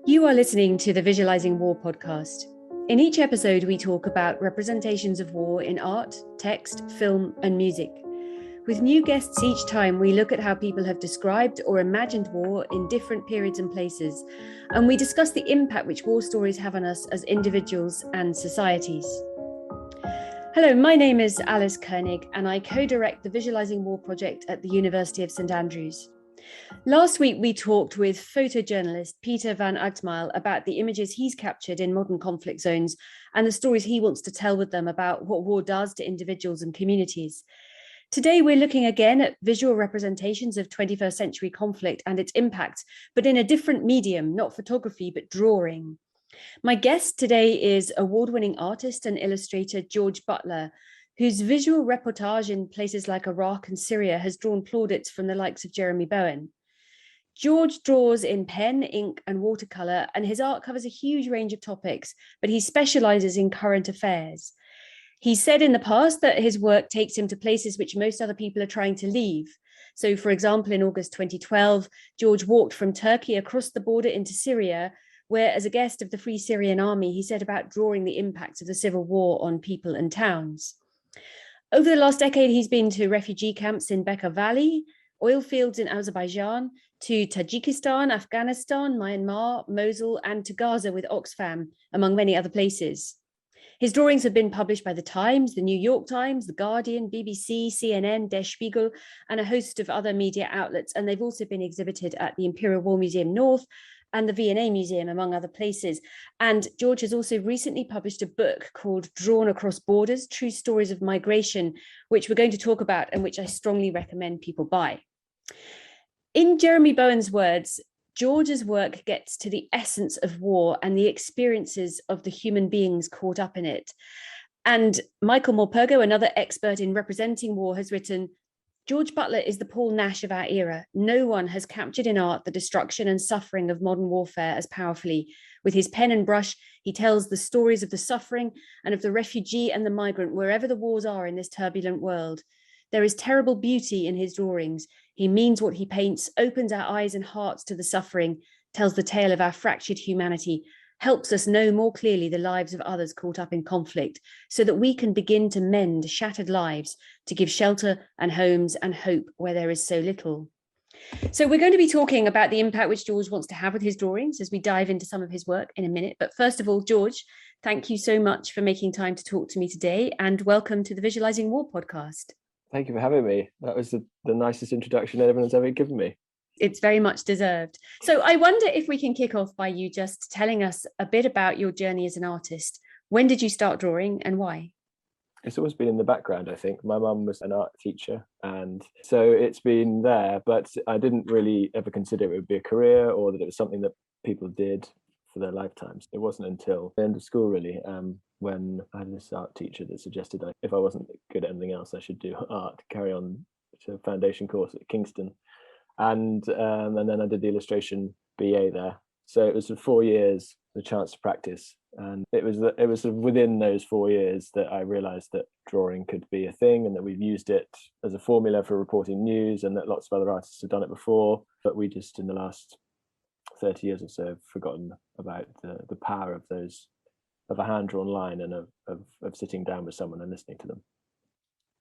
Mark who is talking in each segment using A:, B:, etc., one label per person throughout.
A: You are listening to the Visualising War podcast. In each episode, we talk about representations of war in art, text, film, and music. With new guests each time, we look at how people have described or imagined war in different periods and places, and we discuss the impact which war stories have on us as individuals and societies. Hello, my name is Alice Koenig, and I co-direct the Visualising War project at the University of St Andrews. Last week, we talked with photojournalist Peter van Uitmael about the images he's captured in modern conflict zones and the stories he wants to tell with them about what war does to individuals and communities. Today, we're looking again at visual representations of 21st century conflict and its impact, but in a different medium, not photography, but drawing. My guest today is award-winning artist and illustrator George Butler, whose visual reportage in places like Iraq and Syria has drawn plaudits from the likes of Jeremy Bowen. George draws in pen, ink, and watercolour, and his art covers a huge range of topics, but he specialises in current affairs. He said in the past that his work takes him to places which most other people are trying to leave. So, for example, in August 2012, George walked from Turkey across the border into Syria, where, as a guest of the Free Syrian Army, he said about drawing the impacts of the civil war on people and towns. Over the last decade, he's been to refugee camps in Bekaa Valley, oil fields in Azerbaijan, to Tajikistan, Afghanistan, Myanmar, Mosul, and to Gaza with Oxfam, among many other places. His drawings have been published by The Times, The New York Times, The Guardian, BBC, CNN, Der Speigel, and a host of other media outlets, and they've also been exhibited at the Imperial War Museum North and the V&A Museum, among other places. And George has also recently published a book called Drawn Across Borders, True Stories of Migration, which we're going to talk about and which I strongly recommend people buy. In Jeremy Bowen's words, George's work gets to the essence of war and the experiences of the human beings caught up in it. And Michael Morpurgo, another expert in representing war, has written, George Butler is the Paul Nash of our era. No one has captured in art the destruction and suffering of modern warfare as powerfully. With his pen and brush, he tells the stories of the suffering and of the refugee and the migrant wherever the wars are in this turbulent world. There is terrible beauty in his drawings. He means what he paints, opens our eyes and hearts to the suffering, tells the tale of our fractured humanity, helps us know more clearly the lives of others caught up in conflict, so that we can begin to mend shattered lives, to give shelter and homes and hope where there is so little. So we're going to be talking about the impact which George wants to have with his drawings as we dive into some of his work in a minute. But first of all, George, thank you so much for making time to talk to me today, and welcome to the Visualising War podcast.
B: Thank you for having me. That was the nicest introduction anyone's ever given me.
A: It's very much deserved. So I wonder if we can kick off by you just telling us a bit about your journey as an artist. When did you start drawing and why?
B: It's always been in the background, I think. My mum was an art teacher, and so it's been there, but I didn't really ever consider it would be a career or that it was something that people did for their lifetimes. It wasn't until the end of school, really, when I had this art teacher that suggested that if I wasn't good at anything else, I should do art, carry on to a foundation course at Kingston. And then I did the illustration BA there. So it was for 4 years, the chance to practice. And it was sort of within those 4 years that I realised that drawing could be a thing and that we've used it as a formula for reporting news and that lots of other artists have done it before. But we just, in the last 30 years or so, have forgotten about the power of a hand-drawn line and of sitting down with someone and listening to them.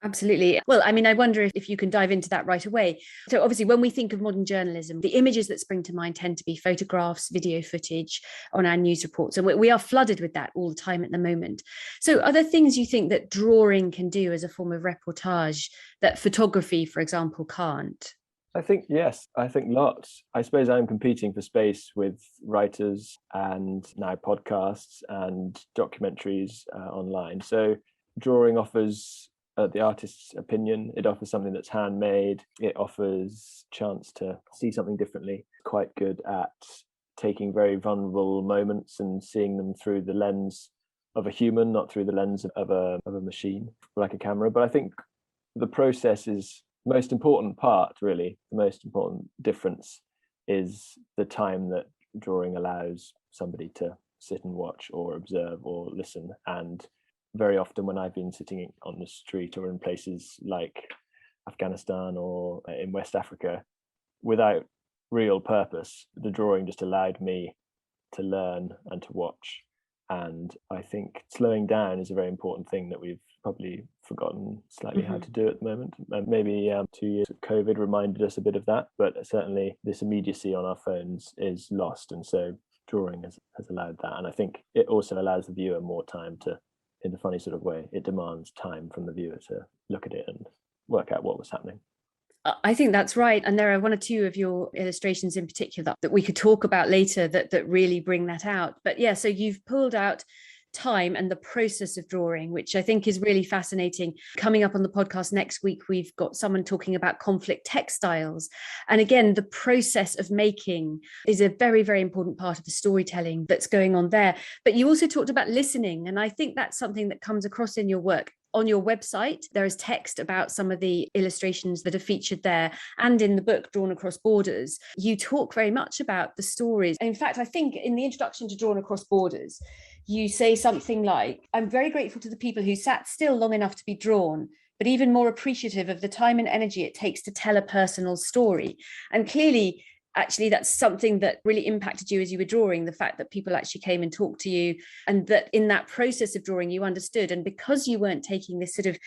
A: Absolutely. Well, I mean, I wonder if you can dive into that right away. So obviously, when we think of modern journalism, the images that spring to mind tend to be photographs, video footage on our news reports. And we are flooded with that all the time at the moment. So are there things you think that drawing can do as a form of reportage that photography, for example, can't?
B: I think, yes, I think lots. I suppose I'm competing for space with writers and now podcasts and documentaries online. So drawing offers the artist's opinion. It offers something that's handmade. It offers chance to see something differently. Quite good at taking very vulnerable moments and seeing them through the lens of a human, not through the lens of a machine like a camera. But I think the process is the most important part, really. The most important difference is the time that drawing allows somebody to sit and watch or observe or listen. And very often when I've been sitting on the street or in places like Afghanistan or in West Africa, without real purpose, the drawing just allowed me to learn and to watch. And I think slowing down is a very important thing that we've probably forgotten slightly how to do at the moment. And maybe 2 years of COVID reminded us a bit of that, but certainly this immediacy on our phones is lost. And so drawing has allowed that. And I think it also allows the viewer more time to, in a funny sort of way, it demands time from the viewer to look at it and work out what was happening.
A: I think that's right. And there are one or two of your illustrations in particular that we could talk about later that really bring that out. But yeah, so you've pulled out time and the process of drawing, which I think is really fascinating. Coming up on the podcast next week, we've got someone talking about conflict textiles. And again, the process of making is a very, very important part of the storytelling that's going on there. But you also talked about listening. And I think that's something that comes across in your work. On your website, there is text about some of the illustrations that are featured there, and in the book, Drawn Across Borders. You talk very much about the stories. In fact, I think in the introduction to Drawn Across Borders, you say something like, I'm very grateful to the people who sat still long enough to be drawn, but even more appreciative of the time and energy it takes to tell a personal story. And clearly, actually, that's something that really impacted you as you were drawing, the fact that people actually came and talked to you, and that in that process of drawing you understood. And because you weren't taking this sort of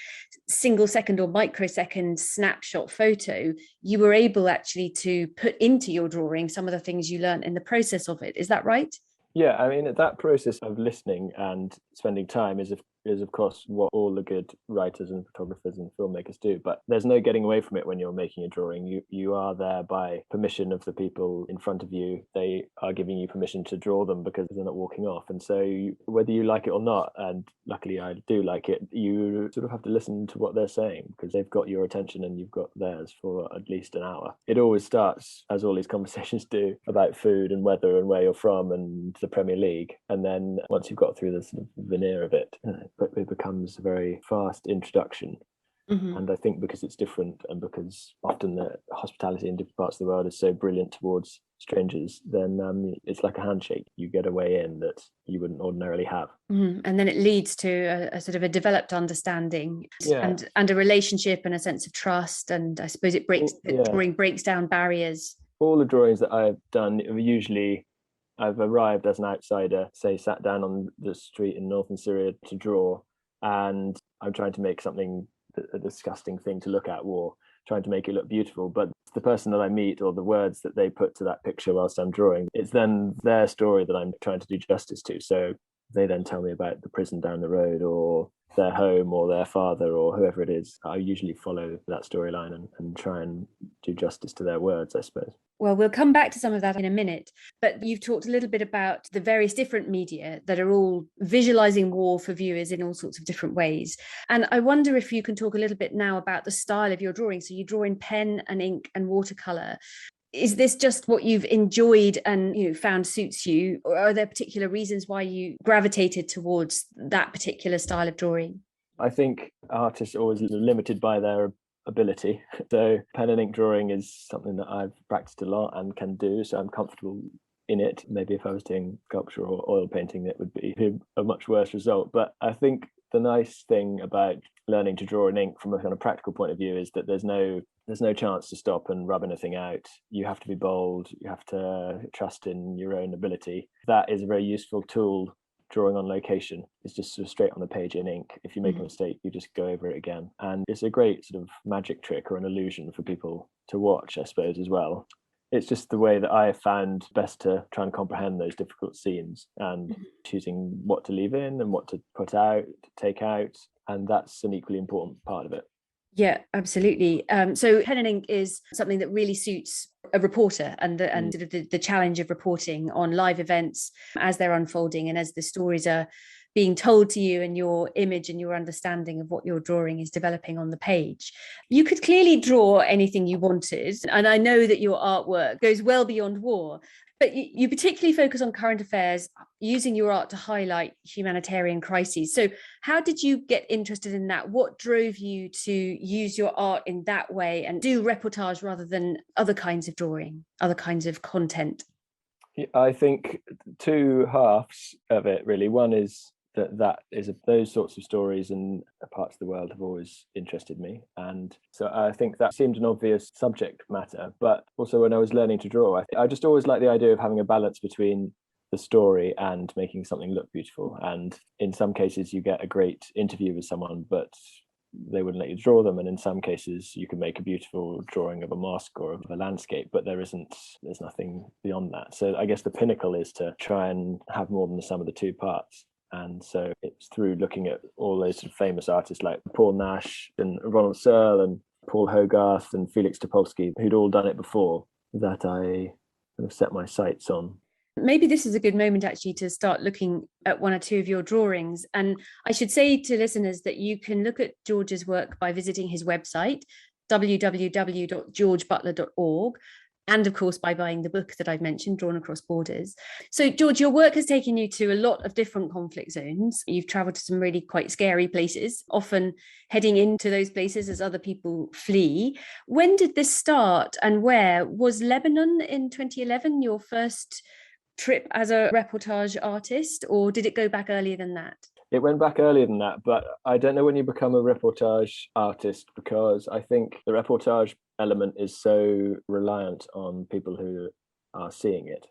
A: single second or microsecond snapshot photo, you were able actually to put into your drawing some of the things you learned in the process of it. Is that right?
B: Yeah, I mean, that process of listening and spending time is of course what all the good writers and photographers and filmmakers do, but there's no getting away from it when you're making a drawing. You are there by permission of the people in front of you. They are giving you permission to draw them because they're not walking off. And so whether you like it or not, and luckily I do like it, you sort of have to listen to what they're saying because they've got your attention and you've got theirs for at least an hour. It always starts, as all these conversations do, about food and weather and where you're from and the Premier League. And then once you've got through the sort of veneer of it, but it becomes a very fast introduction. And I think because it's different, and because often the hospitality in different parts of the world is so brilliant towards strangers, then it's like a handshake. You get a way in that you wouldn't ordinarily have.
A: And then it leads to a sort of a developed understanding, and a relationship and a sense of trust. And I suppose drawing breaks down barriers.
B: All the drawings that I've done, usually I've arrived as an outsider, say sat down on the street in northern Syria to draw, and I'm trying to make something, a disgusting thing to look at, war, trying to make it look beautiful. But the person that I meet, or the words that they put to that picture whilst I'm drawing, it's then their story that I'm trying to do justice to. So they then tell me about the prison down the road, or their home, or their father, or whoever it is. I usually follow that storyline and try and do justice to their words, I suppose.
A: Well, we'll come back to some of that in a minute, but you've talked a little bit about the various different media that are all visualizing war for viewers in all sorts of different ways. And I wonder if you can talk a little bit now about the style of your drawing. So you draw in pen and ink and watercolor. Is this just what you've enjoyed and found suits you, or are there particular reasons why you gravitated towards that particular style of drawing?
B: I think artists are always limited by their ability. So pen and ink drawing is something that I've practiced a lot and can do, so I'm comfortable in it. Maybe if I was doing sculpture or oil painting, it would be a much worse result. But I think the nice thing about learning to draw in ink from a kind of practical point of view is that there's no chance to stop and rub anything out. You have to be bold, you have to trust in your own ability. That is a very useful tool. Drawing on location is just sort of straight on the page in ink. If you make a mistake, you just go over it again. And it's a great sort of magic trick or an illusion for people to watch, I suppose, as well. It's just the way that I have found best to try and comprehend those difficult scenes, and choosing what to leave in and what to put out, to take out. And that's an equally important part of it.
A: Yeah, absolutely. So pen and ink is something that really suits a reporter, and sort of the challenge of reporting on live events as they're unfolding and as the stories are being told to you, and your image and your understanding of what you're drawing is developing on the page. You could clearly draw anything you wanted, and I know that your artwork goes well beyond war, but you particularly focus on current affairs, using your art to highlight humanitarian crises. So how did you get interested in that? What drove you to use your art in that way and do reportage rather than other kinds of drawing, other kinds of content?
B: I think two halves of it, really. One is that is those sorts of stories and parts of the world have always interested me, and so I think that seemed an obvious subject matter. But also when I was learning to draw, I just always liked the idea of having a balance between the story and making something look beautiful. And in some cases you get a great interview with someone, but they wouldn't let you draw them. And in some cases you can make a beautiful drawing of a mosque or of a landscape, but there's nothing beyond that. So I guess the pinnacle is to try and have more than the sum of the two parts. And so it's through looking at all those sort of famous artists like Paul Nash and Ronald Searle and Paul Hogarth and Felix Topolsky, who'd all done it before, that I kind of set my sights on.
A: Maybe this is a good moment actually to start looking at one or two of your drawings. And I should say to listeners that you can look at George's work by visiting his website, www.georgebutler.org, and of course by buying the book that I've mentioned, Drawn Across Borders. So George, your work has taken you to a lot of different conflict zones. You've travelled to some really quite scary places, often heading into those places as other people flee. When did this start and where? Was Lebanon in 2011 your first trip as a reportage artist, or did it go back earlier than that?
B: It went back earlier than that, but I don't know when you become a reportage artist, because I think the reportage element is so reliant on people who are seeing it.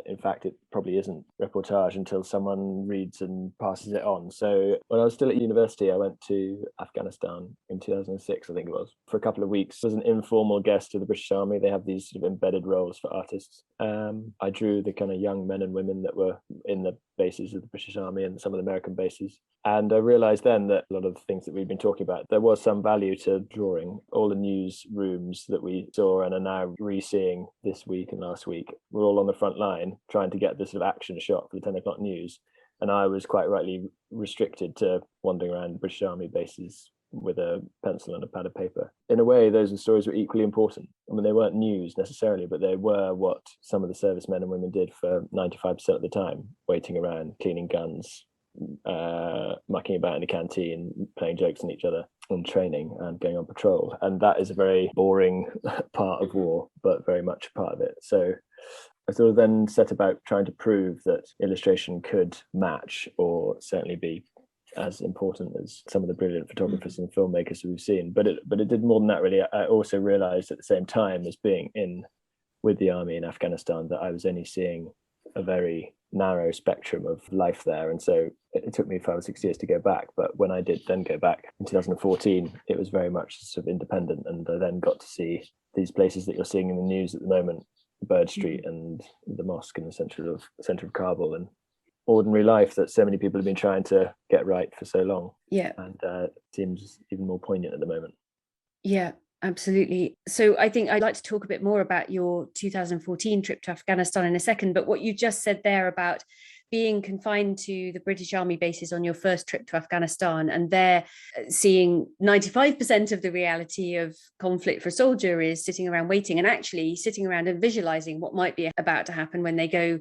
B: In fact, it probably isn't reportage until someone reads and passes it on. So when I was still at university, I went to Afghanistan in 2006, I think it was, for a couple of weeks. As an informal guest of the British Army, they have these sort of embedded roles for artists. I drew the kind of young men and women that were in the bases of the British Army and some of the American bases. And I realised then that a lot of the things that we've been talking about, there was some value to drawing. All the newsrooms that we saw and are now re-seeing this week and last week were all on the front line trying to get this sort of action shot for the 10 o'clock news. And I was quite rightly restricted to wandering around British Army bases with a pencil and a pad of paper. In a way, those stories were equally important. I mean, they weren't news necessarily, but they were what some of the servicemen and women did for 95% of the time, waiting around, cleaning guns, mucking about in the canteen, playing jokes on each other, and training and going on patrol. And that is a very boring part of war, but very much a part of it. So I sort of then set about trying to prove that illustration could match, or certainly be as important as some of the brilliant photographers and filmmakers we've seen. But it did more than that, really. I also realized at the same time, as being in with the army in Afghanistan, that I was only seeing a very narrow spectrum of life there. And so it took me 5 or 6 years to go back. But when I did then go back in 2014, it was very much sort of independent. And I then got to see these places that you're seeing in the news at the moment, Bird Street and the mosque in the center of Kabul, and ordinary life that so many people have been trying to get right for so long.
A: Yeah.
B: And it seems even more poignant at the moment.
A: Yeah, absolutely. So I think I'd like to talk a bit more about your 2014 trip to Afghanistan in a second, but what you just said there about being confined to the British Army bases on your first trip to Afghanistan, and there seeing 95% of the reality of conflict for a soldier is sitting around waiting, and actually sitting around and visualizing what might be about to happen when they go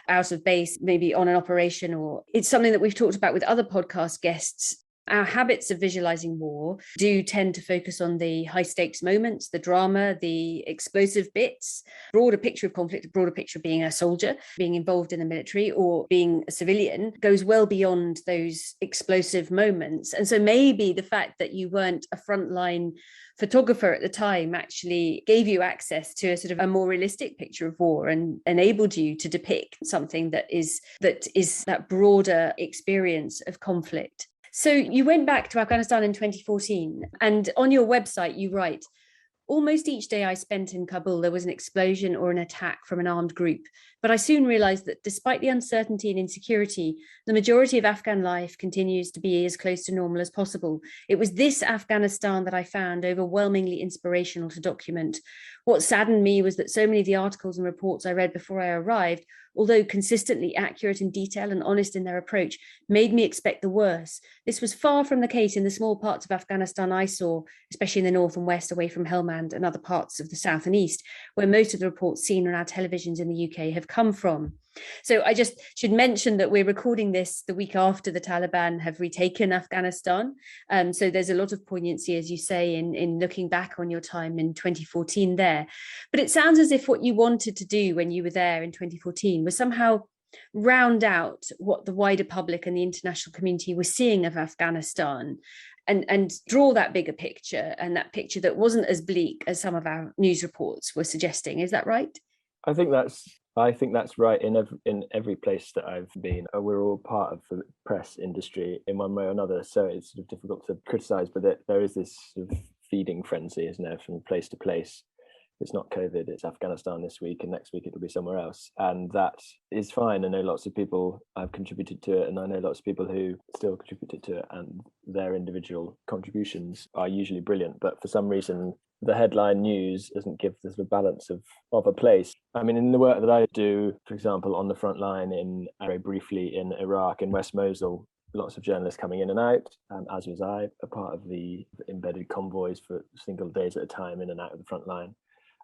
A: out of base, maybe on an operation. Or it's something that we've talked about with other podcast guests. Our habits of visualizing war do tend to focus on the high stakes moments, the drama, the explosive bits, broader picture of conflict, a broader picture of being a soldier, being involved in the military or being a civilian goes well beyond those explosive moments. And so maybe the fact that you weren't a frontline photographer at the time actually gave you access to a sort of a more realistic picture of war and enabled you to depict something that is that broader experience of conflict. So you went back to Afghanistan in 2014, and on your website you write, almost each day I spent in Kabul, there was an explosion or an attack from an armed group. But I soon realized that despite the uncertainty and insecurity, the majority of Afghan life continues to be as close to normal as possible. It was this Afghanistan that I found overwhelmingly inspirational to document. What saddened me was that so many of the articles and reports I read before I arrived, although consistently accurate in detail and honest in their approach, made me expect the worst. This was far from the case in the small parts of Afghanistan I saw, especially in the north and west away from Helmand and other parts of the south and east, where most of the reports seen on our televisions in the UK have come from. So I just should mention that we're recording this the week after the Taliban have retaken Afghanistan. So there's a lot of poignancy, as you say, in looking back on your time in 2014 there. But it sounds as if what you wanted to do when you were there in 2014 was somehow round out what the wider public and the international community were seeing of Afghanistan and draw that bigger picture, and that picture that wasn't as bleak as some of our news reports were suggesting. Is that right?
B: I think that's I think that's right in every place that I've been. We're all part of the press industry in one way or another, so it's sort of difficult to criticise, but there is this sort of feeding frenzy, isn't there, from place to place. It's not COVID, it's Afghanistan this week, and next week it'll be somewhere else. And that is fine. I know lots of people have contributed to it, and I know lots of people who still contributed to it, and their individual contributions are usually brilliant. But for some reason, the headline news doesn't give the sort of balance of a place. I mean, in the work that I do, for example, on the front line very briefly in Iraq, in West Mosul, lots of journalists coming in and out, as was I, a part of the embedded convoys for single days at a time in and out of the front line.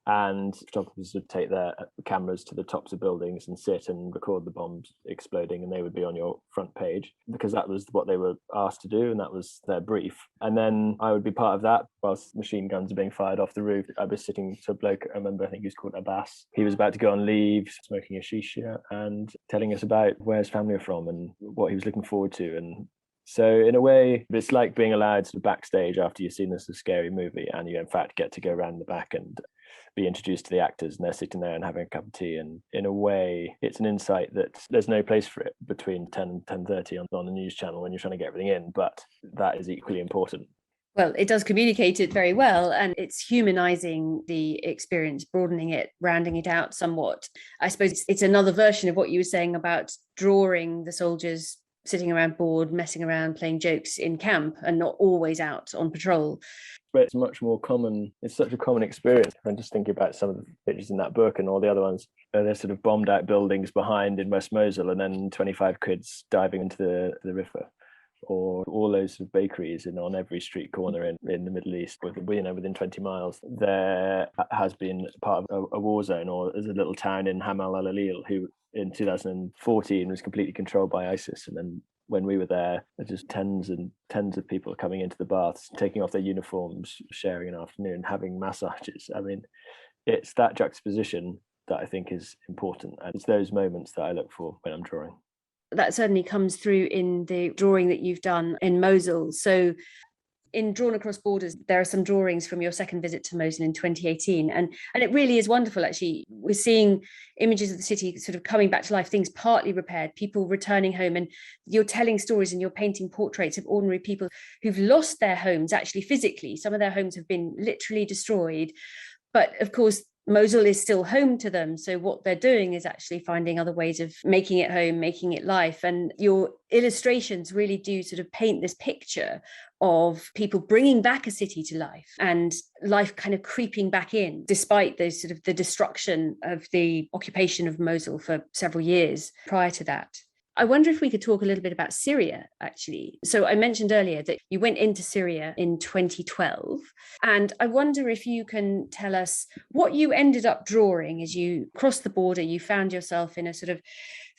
B: And photographers would take their cameras to the tops of buildings and sit and record the bombs exploding, and they would be on your front page because that was what they were asked to do, and that was their brief. And then I would be part of that whilst machine guns are being fired off the roof. I was sitting to a bloke, I remember, I think he was called Abbas. He was about to go on leave, smoking a shisha and telling us about where his family are from and what he was looking forward to. And so in a way, it's like being allowed to backstage after you've seen this scary movie, and you in fact get to go around the back and be introduced to the actors, and they're sitting there and having a cup of tea. And in a way, it's an insight that there's no place for it between 10 and 10:30 on the news channel when you're trying to get everything in, but that is equally important.
A: Well, it does communicate it very well, and it's humanizing the experience, broadening it, rounding it out somewhat. I suppose it's another version of what you were saying about drawing the soldiers sitting around bored, messing around, playing jokes in camp and not always out on patrol.
B: But it's much more common. It's such a common experience. I'm just thinking about some of the pictures in that book and all the other ones. They're sort of bombed out buildings behind in West Mosul, and then 25 kids diving into the river, or all those sort of bakeries on every street corner in the Middle East, within 20 miles. There has been part of a war zone, or there's a little town in Hamal al-Alil who in 2014 was completely controlled by ISIS, and then when we were there, there's just tens and tens of people coming into the baths, taking off their uniforms, sharing an afternoon, having massages. I mean, it's that juxtaposition that I think is important. And it's those moments that I look for when I'm drawing.
A: That certainly comes through in the drawing that you've done in Mosul. So in Drawn Across Borders, there are some drawings from your second visit to Mosul in 2018. And it really is wonderful, actually. We're seeing images of the city sort of coming back to life, things partly repaired, people returning home. And you're telling stories and you're painting portraits of ordinary people who've lost their homes, actually physically. Some of their homes have been literally destroyed. But of course, Mosul is still home to them. So what they're doing is actually finding other ways of making it home, making it life. And your illustrations really do sort of paint this picture of people bringing back a city to life and life kind of creeping back in, despite the sort of the destruction of the occupation of Mosul for several years prior to that. I wonder if we could talk a little bit about Syria, actually. So I mentioned earlier that you went into Syria in 2012. And I wonder if you can tell us what you ended up drawing as you crossed the border. You found yourself in a sort of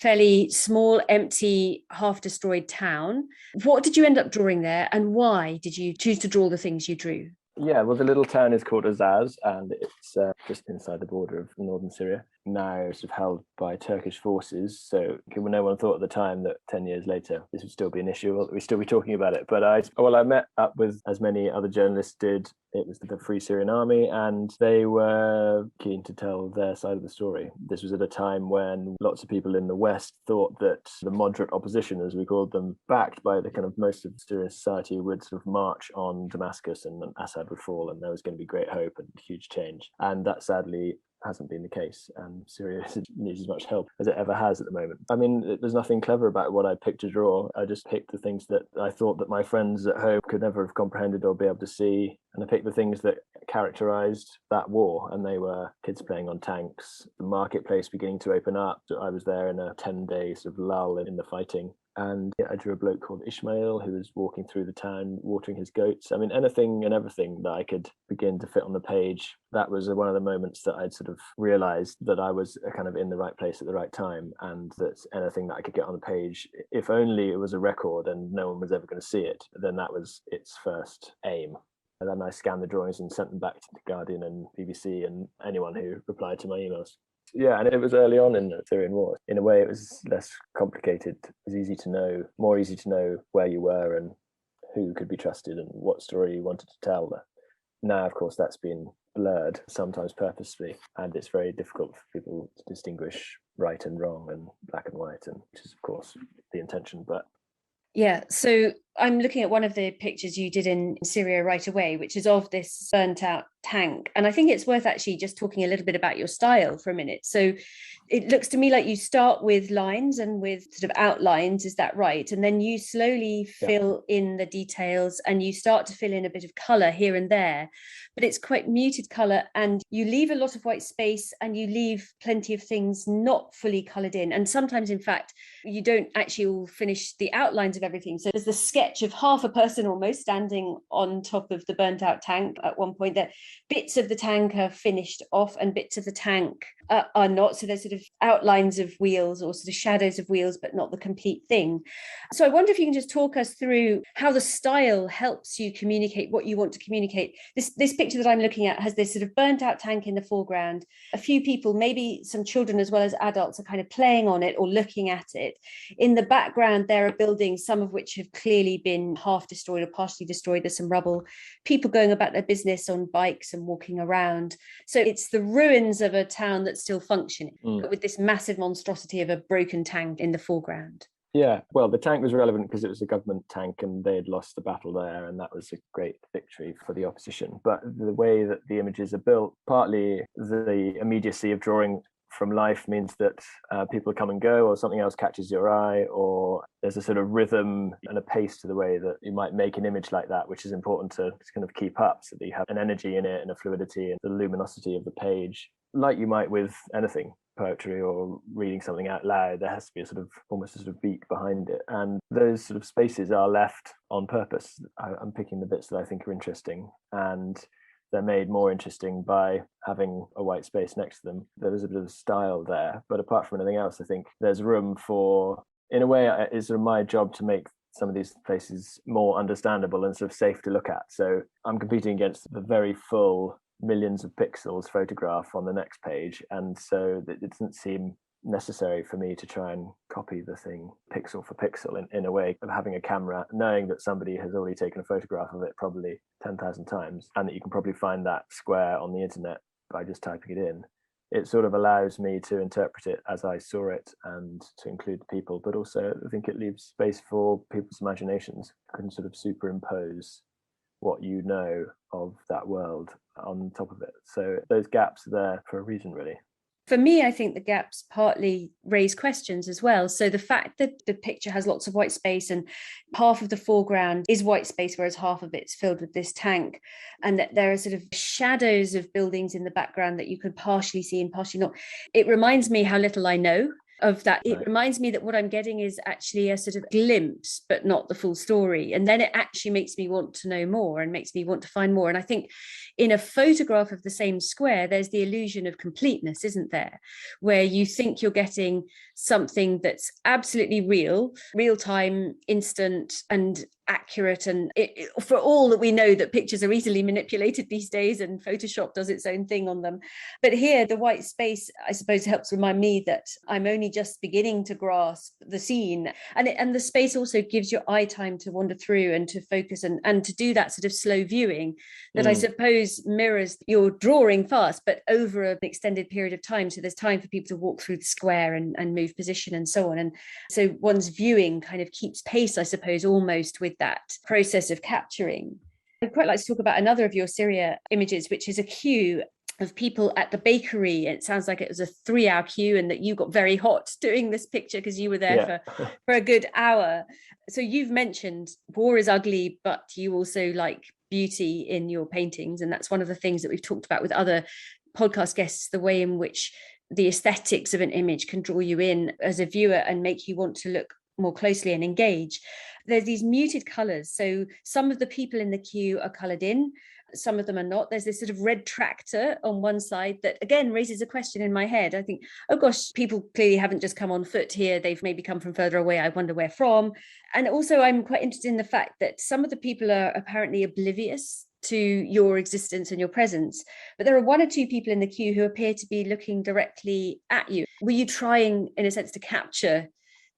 A: fairly small, empty, half-destroyed town. What did you end up drawing there, and why did you choose to draw the things you drew?
B: Yeah, well, the little town is called Azaz, and it's just inside the border of northern Syria, now sort of held by Turkish forces. So no one thought at the time that 10 years later this would still be an issue, we'd still be talking about it. But I met up with, as many other journalists did, it was the Free Syrian Army, and they were keen to tell their side of the story. This was at a time when lots of people in the West thought that the moderate opposition, as we called them, backed by the kind of most of Syrian society, would sort of march on Damascus, and Assad would fall, and there was going to be great hope and huge change. And that sadly hasn't been the case, and Syria needs as much help as it ever has at the moment. I mean, there's nothing clever about what I picked to draw. I just picked the things that I thought that my friends at home could never have comprehended or be able to see, and I picked the things that characterized that war, and they were kids playing on tanks, the marketplace beginning to open up. So I was there in a 10-day sort of lull in the fighting. And I drew a bloke called Ishmael who was walking through the town, watering his goats. I mean, anything and everything that I could begin to fit on the page. That was one of the moments that I'd sort of realized that I was kind of in the right place at the right time, and that anything that I could get on the page, if only it was a record and no one was ever going to see it, then that was its first aim. And then I scanned the drawings and sent them back to The Guardian and BBC and anyone who replied to my emails. Yeah, and it was early on in the Syrian war. In a way, it was less complicated. It was easy to know, more easy to know where you were and who could be trusted and what story you wanted to tell. Now, of course, that's been blurred, sometimes purposefully, and it's very difficult for people to distinguish right and wrong and black and white, and which is of course the intention. But
A: yeah, so I'm looking at one of the pictures you did in Syria right away, which is of this burnt out tank. And I think it's worth actually just talking a little bit about your style for a minute. So it looks to me like you start with lines and with sort of outlines, is that right? And then you slowly fill in the details and you start to fill in a bit of colour here and there, but it's quite muted colour, and you leave a lot of white space and you leave plenty of things not fully coloured in. And sometimes, in fact, you don't actually all finish the outlines of everything. So there's the sketch of half a person almost standing on top of the burnt out tank at one point. That bits of the tank are finished off and bits of the tank are not. So there's sort of outlines of wheels or sort of shadows of wheels, but not the complete thing. So I wonder if you can just talk us through how the style helps you communicate what you want to communicate. This picture that I'm looking at has this sort of burnt out tank in the foreground. A few people, maybe some children as well as adults, are kind of playing on it or looking at it. In the background, there are buildings, some of which have clearly been half destroyed or partially destroyed. There's some rubble, people going about their business on bikes and walking around. So it's the ruins of a town that's still functioning, but with this massive monstrosity of a broken tank in the foreground.
B: Yeah, well, the tank was relevant because it was a government tank and they had lost the battle there, and that was a great victory for the opposition. But the way that the images are built, partly the immediacy of drawing from life means that people come and go, or something else catches your eye, or there's a sort of rhythm and a pace to the way that you might make an image like that, which is important to kind of keep up, so that you have an energy in it and a fluidity and the luminosity of the page, like you might with anything, poetry or reading something out loud. There has to be a sort of almost a sort of beat behind it, and those sort of spaces are left on purpose. I'm picking the bits that I think are interesting, and they're made more interesting by having a white space next to them. There's a bit of style there, but apart from anything else, I think there's room for, in a way, it's sort of my job to make some of these places more understandable and sort of safe to look at. So I'm competing against the very full millions of pixels photograph on the next page, and so it doesn't seem necessary for me to try and copy the thing pixel for pixel in a way of having a camera, knowing that somebody has already taken a photograph of it probably 10,000 times, and that you can probably find that square on the internet by just typing it in. It sort of allows me to interpret it as I saw it and to include the people, but also I think it leaves space for people's imaginations. You can sort of superimpose what you know of that world on top of it. So those gaps are there for a reason, really.
A: For me, I think the gaps partly raise questions as well. So the fact that the picture has lots of white space and half of the foreground is white space, whereas half of it's filled with this tank, and that there are sort of shadows of buildings in the background that you can partially see and partially not. It reminds me how little I know of that. It reminds me that what I'm getting is actually a sort of glimpse, but not the full story. And then it actually makes me want to know more and makes me want to find more. And I think in a photograph of the same square, there's the illusion of completeness, isn't there? Where you think you're getting something that's absolutely real time, instant and accurate, and for all that we know that pictures are easily manipulated these days and Photoshop does its own thing on them. But here the white space, I suppose, helps remind me that I'm only just beginning to grasp the scene, and the space also gives your eye time to wander through and to focus and to do that sort of slow viewing that I suppose mirrors your drawing fast but over an extended period of time, so there's time for people to walk through the square and move position and so on, and so one's viewing kind of keeps pace, I suppose, almost with that process of capturing. I'd quite like to talk about another of your Syria images, which is a queue of people at the bakery. It sounds like it was a 3-hour queue and that you got very hot doing this picture because you were there for a good hour. So you've mentioned war is ugly, but you also like beauty in your paintings. And that's one of the things that we've talked about with other podcast guests, the way in which the aesthetics of an image can draw you in as a viewer and make you want to look more closely and engage. There's these muted colours. So some of the people in the queue are coloured in, some of them are not. There's this sort of red tractor on one side that again raises a question in my head. I think, oh gosh, people clearly haven't just come on foot here. They've maybe come from further away. I wonder where from. And also I'm quite interested in the fact that some of the people are apparently oblivious to your existence and your presence, but there are 1 or 2 people in the queue who appear to be looking directly at you. Were you trying, in a sense, to capture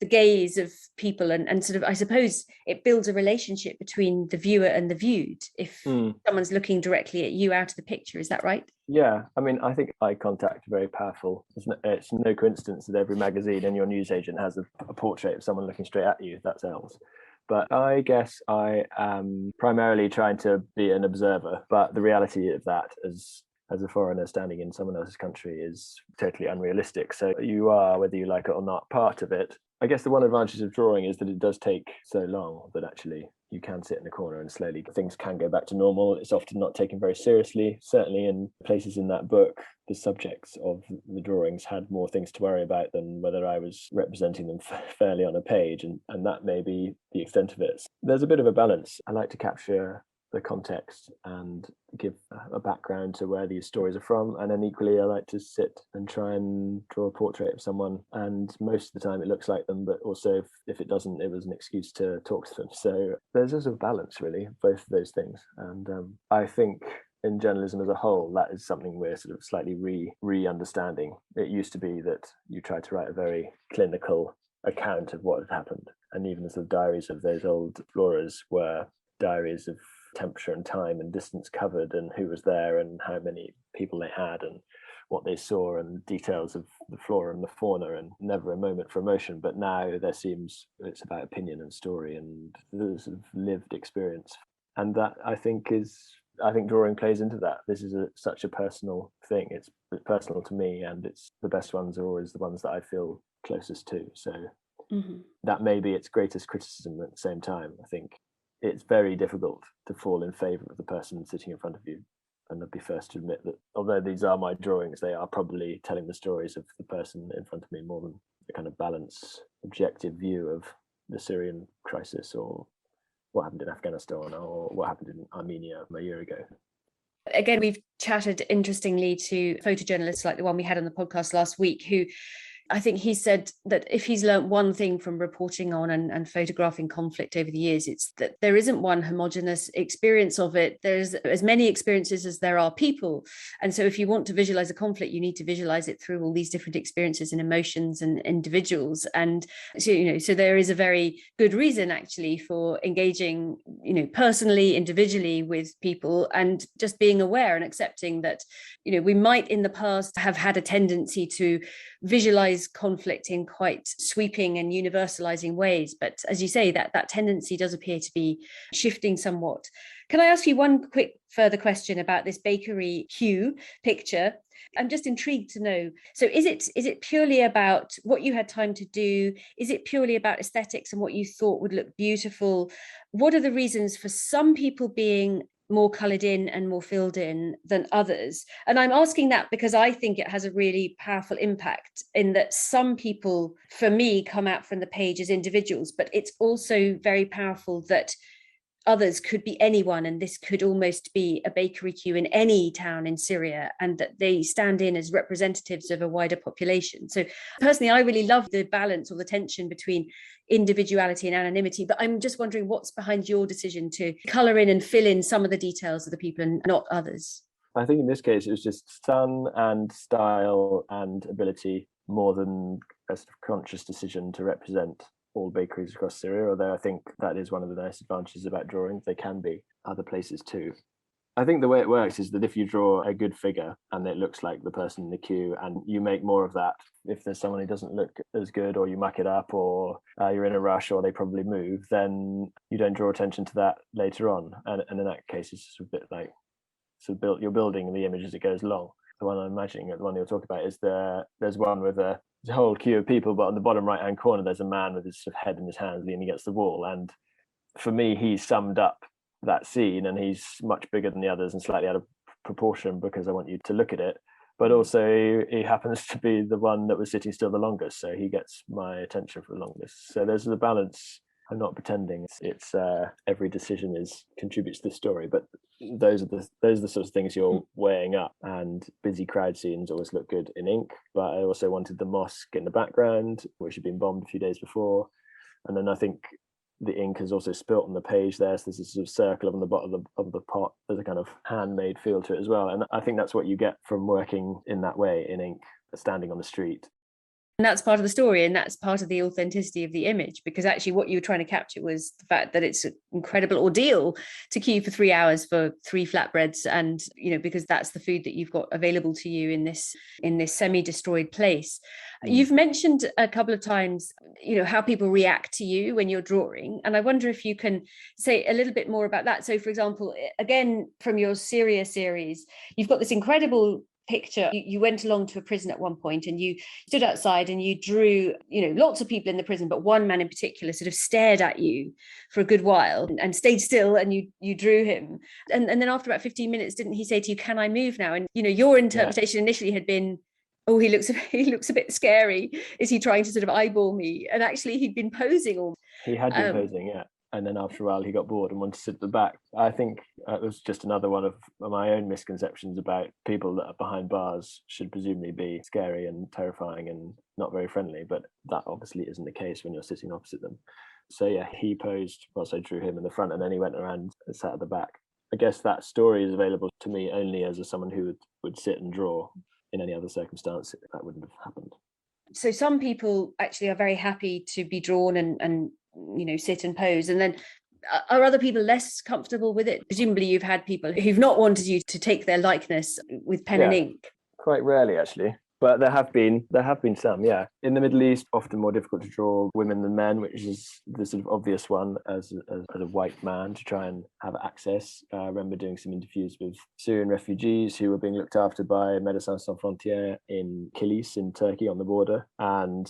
A: the gaze of people, and sort of, I suppose it builds a relationship between the viewer and the viewed if someone's looking directly at you out of the picture. Is that right?
B: Yeah, I mean, I think eye contact is very powerful. It's no coincidence that every magazine and your newsagent has a portrait of someone looking straight at you. That sells. But I guess I am primarily trying to be an observer, but the reality of that as a foreigner standing in someone else's country is totally unrealistic. So you are, whether you like it or not, part of it. I guess the one advantage of drawing is that it does take so long that actually you can sit in the corner and slowly things can go back to normal. It's often not taken very seriously. Certainly in places in that book, the subjects of the drawings had more things to worry about than whether I was representing them fairly on a page, and that may be the extent of it. There's a bit of a balance. I like to capture the context and give a background to where these stories are from, and then equally I like to sit and try and draw a portrait of someone, and most of the time it looks like them, but also if it doesn't, it was an excuse to talk to them. So there's a sort of balance, really, both of those things. And I think in journalism as a whole, that is something we're sort of slightly re-understanding. It used to be that you tried to write a very clinical account of what had happened, and even the sort of diaries of those old floras were diaries of temperature and time and distance covered and who was there and how many people they had and what they saw and details of the flora and the fauna, and never a moment for emotion. But now there seems it's about opinion and story and the sort of lived experience, and that I think drawing plays into that. This is such a personal thing. It's personal to me, and it's the best ones are always the ones that I feel closest to. So that may be its greatest criticism. At the same time, I think it's very difficult to fall in favour of the person sitting in front of you. And I'd be first to admit that although these are my drawings, they are probably telling the stories of the person in front of me more than a kind of balanced, objective view of the Syrian crisis or what happened in Afghanistan or what happened in Armenia a year ago.
A: Again, we've chatted interestingly to photojournalists like the one we had on the podcast last week, who I think he said that if he's learnt one thing from reporting on and photographing conflict over the years, it's that there isn't one homogenous experience of it. There's as many experiences as there are people. And so if you want to visualize a conflict, you need to visualize it through all these different experiences and emotions and individuals. And so, so there is a very good reason actually for engaging, personally, individually with people, and just being aware and accepting that, we might in the past have had a tendency to visualize conflict in quite sweeping and universalizing ways, but as you say, that tendency does appear to be shifting somewhat. Can I ask you one quick further question about this bakery queue picture? I'm just intrigued to know, so is it purely about what you had time to do? Is it purely about aesthetics and what you thought would look beautiful? What are the reasons for some people being more coloured in and more filled in than others? And I'm asking that because I think it has a really powerful impact in that some people, for me, come out from the page as individuals, but it's also very powerful that others could be anyone, and this could almost be a bakery queue in any town in Syria, and that they stand in as representatives of a wider population. So personally, I really love the balance or the tension between individuality and anonymity, but I'm just wondering what's behind your decision to colour in and fill in some of the details of the people and not others.
B: I think in this case it was just sun and style and ability more than a sort of conscious decision to represent all bakeries across Syria, although I think that is one of the nice advantages about drawing. They can be other places too. I think the way it works is that if you draw a good figure and it looks like the person in the queue, and you make more of that, if there's someone who doesn't look as good, or you muck it up, or you're in a rush, or they probably move, then you don't draw attention to that later on. And in that case, it's just a bit like you're building the image as it goes along. The one I'm imagining, the one you're talking about, is there's one with a whole queue of people, but on the bottom right hand corner there's a man with his sort of head in his hands leaning against the wall, and for me he summed up that scene, and he's much bigger than the others and slightly out of proportion because I want you to look at it, but also he happens to be the one that was sitting still the longest, so he gets my attention for the longest. So there's the balance. I'm not pretending it's every decision contributes to the story, but those are the sort of things you're weighing up. And busy crowd scenes always look good in ink, but I also wanted the mosque in the background, which had been bombed a few days before. And then I think the ink has also spilt on the page there, so there's a sort of circle on the bottom of the pot. There's a kind of handmade feel to it as well, and I think that's what you get from working in that way in ink, standing on the street.
A: And that's part of the story, and that's part of the authenticity of the image, because actually what you were trying to capture was the fact that it's an incredible ordeal to queue for 3 hours for 3 flatbreads, and because that's the food that you've got available to you in this semi-destroyed place. You've mentioned a couple of times how people react to you when you're drawing, and I wonder if you can say a little bit more about that. So for example, again, from your Syria series, you've got this incredible picture. You went along to a prison at one point and you stood outside and you drew lots of people in the prison, but one man in particular sort of stared at you for a good while and stayed still, and you drew him, and then after about 15 minutes, didn't he say to you, "Can I move now?" And your interpretation initially had been, "Oh, he looks a bit scary. Is he trying to sort of eyeball me?" And actually he'd been posing. Or
B: he had been posing, yeah. And then after a while, he got bored and wanted to sit at the back. I think it was just another one of my own misconceptions about people that are behind bars should presumably be scary and terrifying and not very friendly. But that obviously isn't the case when you're sitting opposite them. So yeah, he posed whilst I drew him in the front, and then he went around and sat at the back. I guess that story is available to me only as someone who would sit and draw. In any other circumstance, that wouldn't have happened.
A: So some people actually are very happy to be drawn and sit and pose, and then are other people less comfortable with it? Presumably you've had people who've not wanted you to take their likeness with pen and ink.
B: Quite rarely, actually, but there have been some. Yeah, in the Middle East, often more difficult to draw women than men, which is the sort of obvious one as a white man to try and have access. I remember doing some interviews with Syrian refugees who were being looked after by Médecins Sans Frontières in Kilis in Turkey on the border, and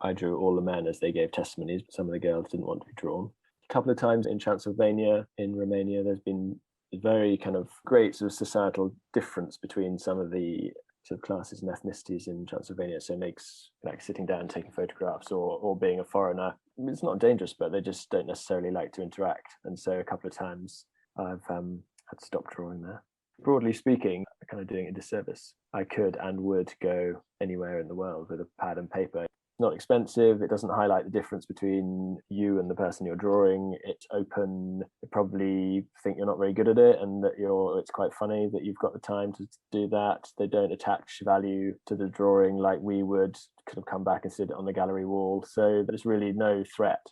B: I drew all the men as they gave testimonies, but some of the girls didn't want to be drawn. A couple of times in Transylvania, in Romania, there's been a very kind of great sort of societal difference between some of the sort of classes and ethnicities in Transylvania. So it makes like sitting down and taking photographs or being a foreigner, it's not dangerous, but they just don't necessarily like to interact. And so a couple of times I've had to stop drawing there. Broadly speaking, kind of doing a disservice. I could and would go anywhere in the world with a pad and paper. Not expensive. It doesn't highlight the difference between you and the person you're drawing. It's open. They probably think you're not very good at it, and that it's quite funny that you've got the time to do that. They don't attach value to the drawing like we would. Could have come back and sit it on the gallery wall. So there's really no threat.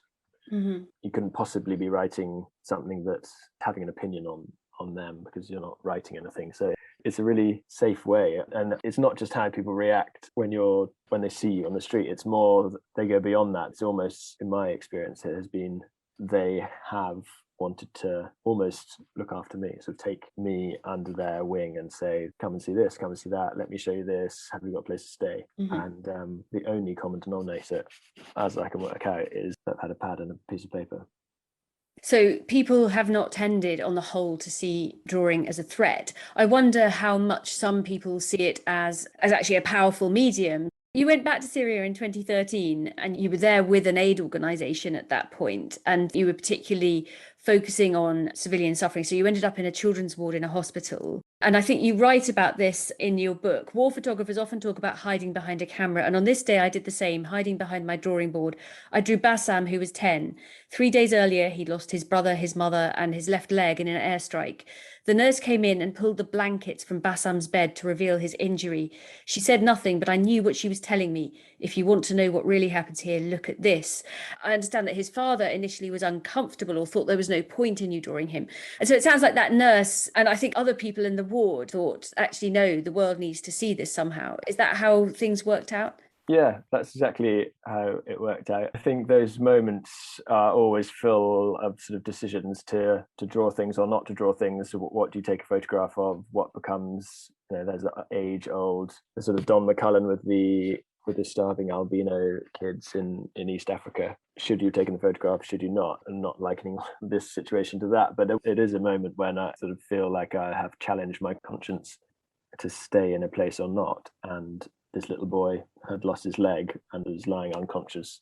B: Mm-hmm. You couldn't possibly be writing something that's having an opinion on them because you're not writing anything. So it's a really safe way, and it's not just how people react when they see you on the street. It's more they go beyond that. It's almost, in my experience, it has been they have wanted to almost look after me, so take me under their wing and say, "Come and see this, come and see that. Let me show you this. Have you got a place to stay?" Mm-hmm. And the only common denominator, as I can work out, is that I've had a pad and a piece of paper.
A: So people have not tended on the whole to see drawing as a threat. I wonder how much some people see it as actually a powerful medium. You went back to Syria in 2013 and you were there with an aid organisation at that point, and you were particularly focusing on civilian suffering. So you ended up in a children's ward in a hospital. And I think you write about this in your book. War photographers often talk about hiding behind a camera. And on this day, I did the same, hiding behind my drawing board. I drew Bassam, who was 10. 3 days earlier, he'd lost his brother, his mother, and his left leg in an airstrike. The nurse came in and pulled the blankets from Bassam's bed to reveal his injury. She said nothing, but I knew what she was telling me. If you want to know what really happens here, look at this. I understand that his father initially was uncomfortable or thought there was no point in you drawing him. And so it sounds like that nurse, and I think other people in the ward, thought, actually, no, the world needs to see this somehow. Is that how things worked out?
B: Yeah, that's exactly how it worked out. I think those moments are always full of sort of decisions to draw things or not to draw things. What do you take a photograph of? What becomes, there's the age-old sort of Don McCullen with the starving albino kids in East Africa. Should you have taken the photograph? Should you not? And not likening this situation to that. But it is a moment when I sort of feel like I have challenged my conscience to stay in a place or not. And this little boy had lost his leg and was lying unconscious,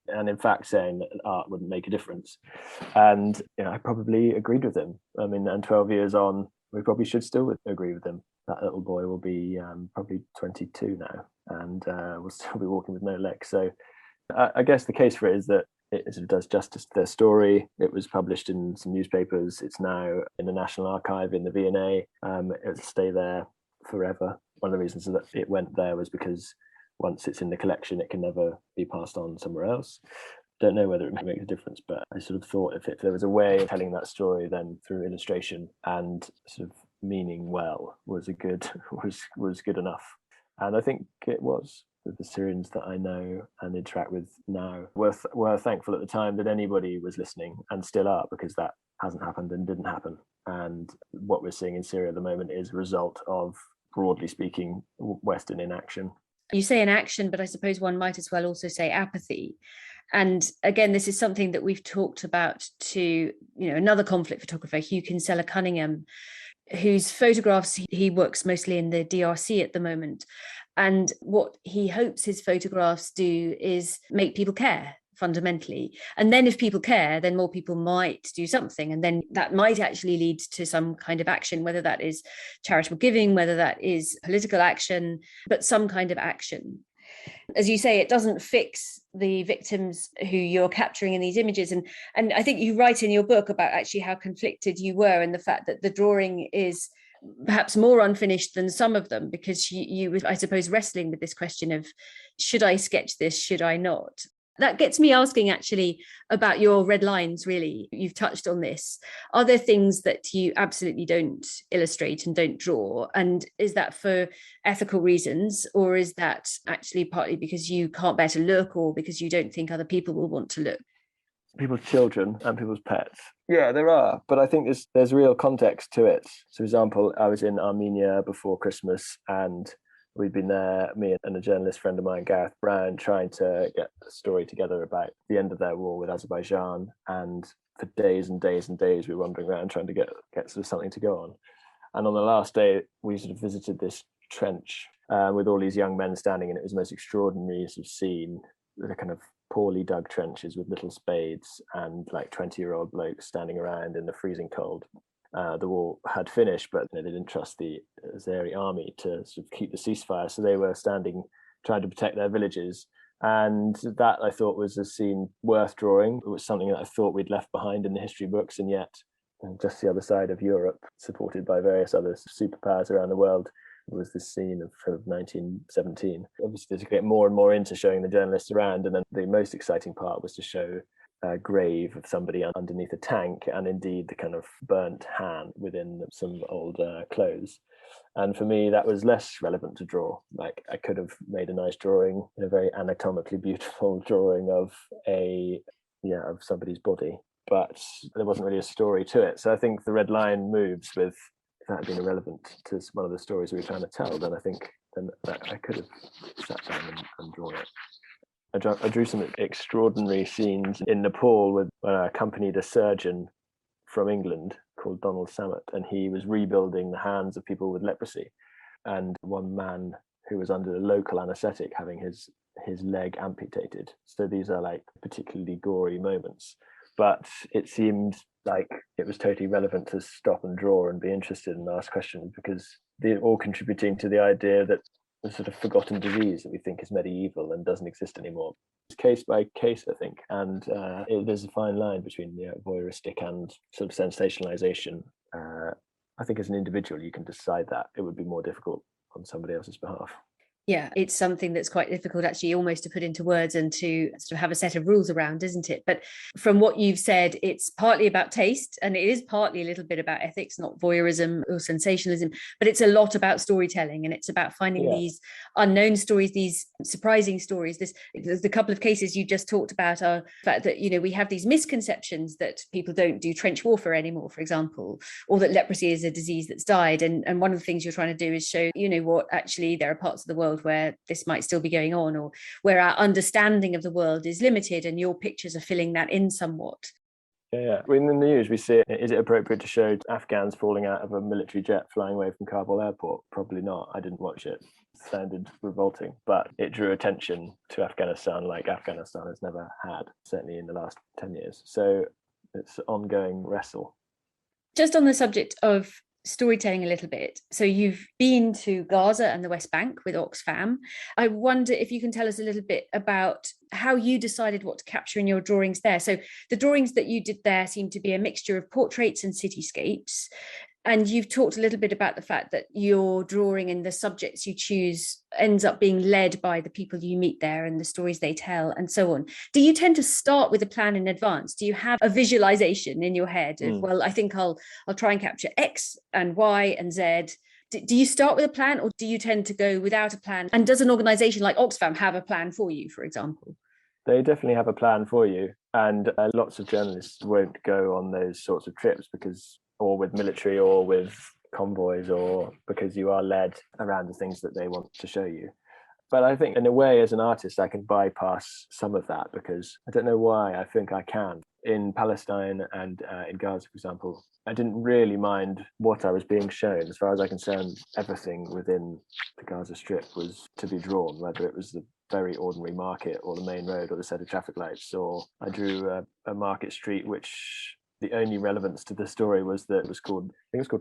B: and in fact saying that art wouldn't make a difference. And I probably agreed with him. I mean, and 12 years on, we probably should still agree with him. That little boy will be probably 22 now, and will still be walking with no legs. So I guess the case for it is that it sort of does justice to their story. It was published in some newspapers. It's now in the National Archive in the V&A. It'll stay there forever. One of the reasons that it went there was because once it's in the collection, it can never be passed on somewhere else. Don't know whether it makes a difference, but I sort of thought if there was a way of telling that story then through illustration and sort of meaning well was good enough. And I think it was. The Syrians that I know and interact with now were thankful at the time that anybody was listening, and still are, because that hasn't happened and didn't happen. And what we're seeing in Syria at the moment is a result of, broadly speaking, Western inaction.
A: You say inaction, but I suppose one might as well also say apathy. And again, this is something that we've talked about to, another conflict photographer, Hugh Kinsella-Cunningham, whose photographs, he works mostly in the DRC at the moment. And what he hopes his photographs do is make people care, fundamentally. And then if people care, then more people might do something. And then that might actually lead to some kind of action, whether that is charitable giving, whether that is political action, but some kind of action. As you say, it doesn't fix the victims who you're capturing in these images. And I think you write in your book about actually how conflicted you were, and the fact that the drawing is perhaps more unfinished than some of them, because you were, I suppose, wrestling with this question of, should I sketch this, should I not? That gets me asking actually about your red lines, really. You've touched on this. Are there things that you absolutely don't illustrate and don't draw? And is that for ethical reasons, or is that actually partly because you can't bear to look, or because you don't think other people will want to look?
B: People's children and people's pets. Yeah, there are, but I think there's real context to it. So, for example, I was in Armenia before Christmas, and we'd been there, me and a journalist friend of mine, Gareth Brown, trying to get a story together about the end of their war with Azerbaijan. And for days and days and days, we were wandering around trying to get sort of something to go on. And on the last day, we sort of visited this trench with all these young men standing, and it was the most extraordinary sort of scene. The kind of poorly dug trenches with little spades and like 20-year-old blokes standing around in the freezing cold. The war had finished, but they didn't trust the Azeri army to sort of keep the ceasefire, so they were standing trying to protect their villages. And that, I thought, was a scene worth drawing. It was something that I thought we'd left behind in the history books, and yet just the other side of Europe, supported by various other superpowers around the world, was this scene of 1917. Obviously, to get more and more into showing the journalists around, and then the most exciting part was to show a grave of somebody underneath a tank, and indeed the kind of burnt hand within some old clothes. And for me, that was less relevant to draw. Like, I could have made a nice drawing, a very anatomically beautiful drawing of somebody's body, but there wasn't really a story to it. So I think the red line moves with, if that had been irrelevant to one of the stories we were trying to tell, then I think that I could have sat down and drawn it. I drew some extraordinary scenes in Nepal when I accompanied a surgeon from England called Donald Samet, and he was rebuilding the hands of people with leprosy. And one man who was under a local anaesthetic having his leg amputated. So these are like particularly gory moments. But it seemed like it was totally relevant to stop and draw and be interested and ask questions, because they're all contributing to the idea that a sort of forgotten disease that we think is medieval and doesn't exist anymore. It's case by case, I think, and there's a fine line between voyeuristic and sort of sensationalization. I think as an individual, you can decide that. It would be more difficult on somebody else's behalf.
A: Yeah, it's something that's quite difficult actually almost to put into words and to sort of have a set of rules around, isn't it? But from what you've said, it's partly about taste, and it is partly a little bit about ethics, not voyeurism or sensationalism, but it's a lot about storytelling, and it's about finding these unknown stories, these surprising stories. There's a couple of cases you just talked about are the fact that, we have these misconceptions that people don't do trench warfare anymore, for example, or that leprosy is a disease that's died. And one of the things you're trying to do is show, what actually there are parts of the world where this might still be going on, or where our understanding of the world is limited, and your pictures are filling that in somewhat.
B: Yeah. In the news, we see it. Is it appropriate to show Afghans falling out of a military jet flying away from Kabul airport? Probably not. I didn't watch it. It sounded revolting, but it drew attention to Afghanistan like Afghanistan has never had, certainly in the last 10 years. So it's an ongoing wrestle. Just
A: on the subject of storytelling a little bit. So you've been to Gaza and the West Bank with Oxfam. I wonder if you can tell us a little bit about how you decided what to capture in your drawings there. So the drawings that you did there seem to be a mixture of portraits and cityscapes. And you've talked a little bit about the fact that your drawing and the subjects you choose ends up being led by the people you meet there and the stories they tell and so on. Do you tend to start with a plan in advance? Do you have a visualization in your head of, well, I think I'll try and capture X and Y and Z? Do you start with a plan, or do you tend to go without a plan? And does an organisation like Oxfam have a plan for you, for example?
B: They definitely have a plan for you. And lots of journalists won't go on those sorts of trips or with military or with convoys, or because you are led around the things that they want to show you. But I think in a way, as an artist, I can bypass some of that, because I don't know why, I think I can. In Palestine and in Gaza, for example, I didn't really mind what I was being shown. As far as I'm concerned, everything within the Gaza Strip was to be drawn, whether it was the very ordinary market or the main road or the set of traffic lights, or I drew a market street which the only relevance to the story was that it was called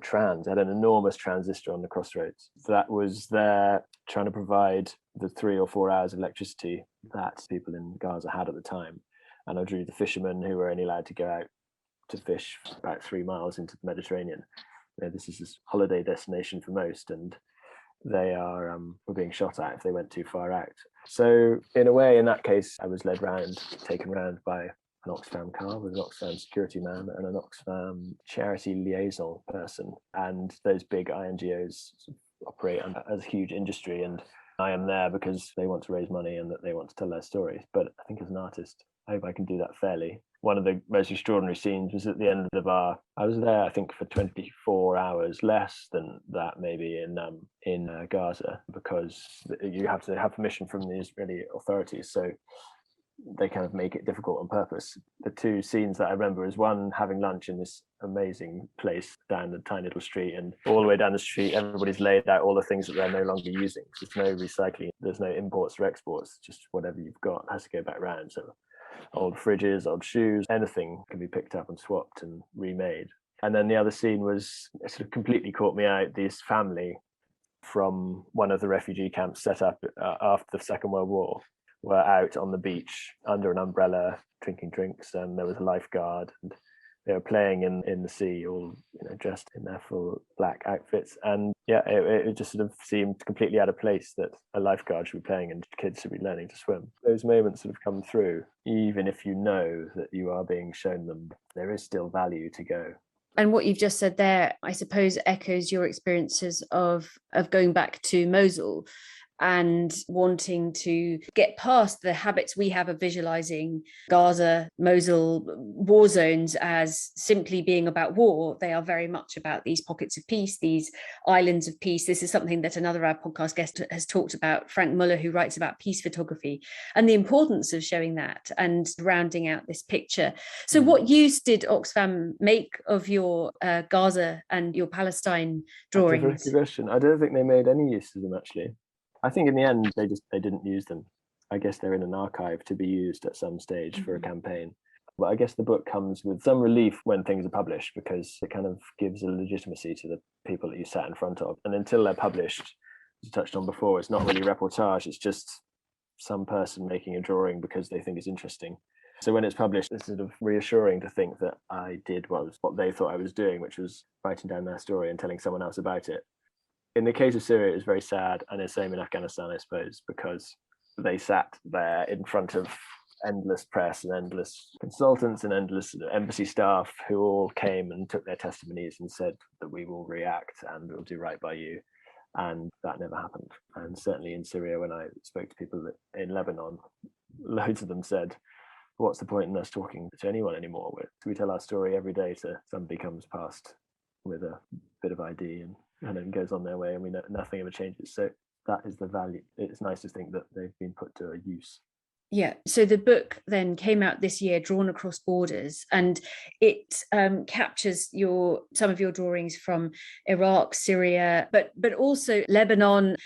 B: Trans. It had an enormous transistor on the crossroads. So that was there trying to provide the 3 or 4 hours of electricity that people in Gaza had at the time. And I drew the fishermen who were only allowed to go out to fish about 3 miles into the Mediterranean. This is this holiday destination for most, and they were being shot at if they went too far out. So in a way, in that case, I was taken round by an Oxfam car with an Oxfam security man and an Oxfam charity liaison person. And those big INGOs operate as a huge industry, and I am there because they want to raise money and that they want to tell their stories. But I think as an artist, I hope I can do that fairly. One of the most extraordinary scenes was at the end of I was there, I think, for 24 hours, less than that maybe, in Gaza, because you have to have permission from the Israeli authorities. So they kind of make it difficult on purpose. The two scenes that I remember is one, having lunch in this amazing place down the tiny little street, and all the way down the street, everybody's laid out all the things that they're no longer using. There's no recycling, there's no imports or exports, just whatever you've got has to go back round. So old fridges, old shoes, anything can be picked up and swapped and remade. And then the other scene was, it sort of completely caught me out. This family from one of the refugee camps set up after the Second World War were out on the beach under an umbrella drinking drinks, and there was a lifeguard, and they were playing in the sea, all dressed in their full black outfits. And it just sort of seemed completely out of place that a lifeguard should be playing and kids should be learning to swim. Those moments sort of come through, even if you know that you are being shown them, there is still value to go.
A: And what you've just said there, I suppose, echoes your experiences of going back to Mosul and wanting to get past the habits we have of visualizing Gaza, Mosul, war zones as simply being about war. They are very much about these pockets of peace, these islands of peace. This is something that another of our podcast guest has talked about, Frank Muller, who writes about peace photography and the importance of showing that and rounding out this picture. So what use did Oxfam make of your Gaza and your Palestine drawings?
B: That's a very good question. I don't think they made any use of them, actually. I think in the end, they didn't use them. I guess they're in an archive to be used at some stage for a campaign. But I guess the book comes with some relief when things are published, because it kind of gives a legitimacy to the people that you sat in front of. And until they're published, as you touched on before, it's not really reportage. It's just some person making a drawing because they think it's interesting. So when it's published, it's sort of reassuring to think that I did what they thought I was doing, which was writing down their story and telling someone else about it. In the case of Syria, it was very sad, and the same in Afghanistan, I suppose, because they sat there in front of endless press and endless consultants and endless embassy staff who all came and took their testimonies and said that we will react and we'll do right by you. And that never happened. And certainly in Syria, when I spoke to people in Lebanon, loads of them said, what's the point in us talking to anyone anymore? We tell our story every day to somebody comes past with a bit of ID and then goes on their way, and we know nothing ever changes. So that is the value. It's nice to think that they've been put to a use.
A: Yeah. So the book then came out this year, Drawn Across Borders, and it captures some of your drawings from Iraq, Syria, but also Lebanon,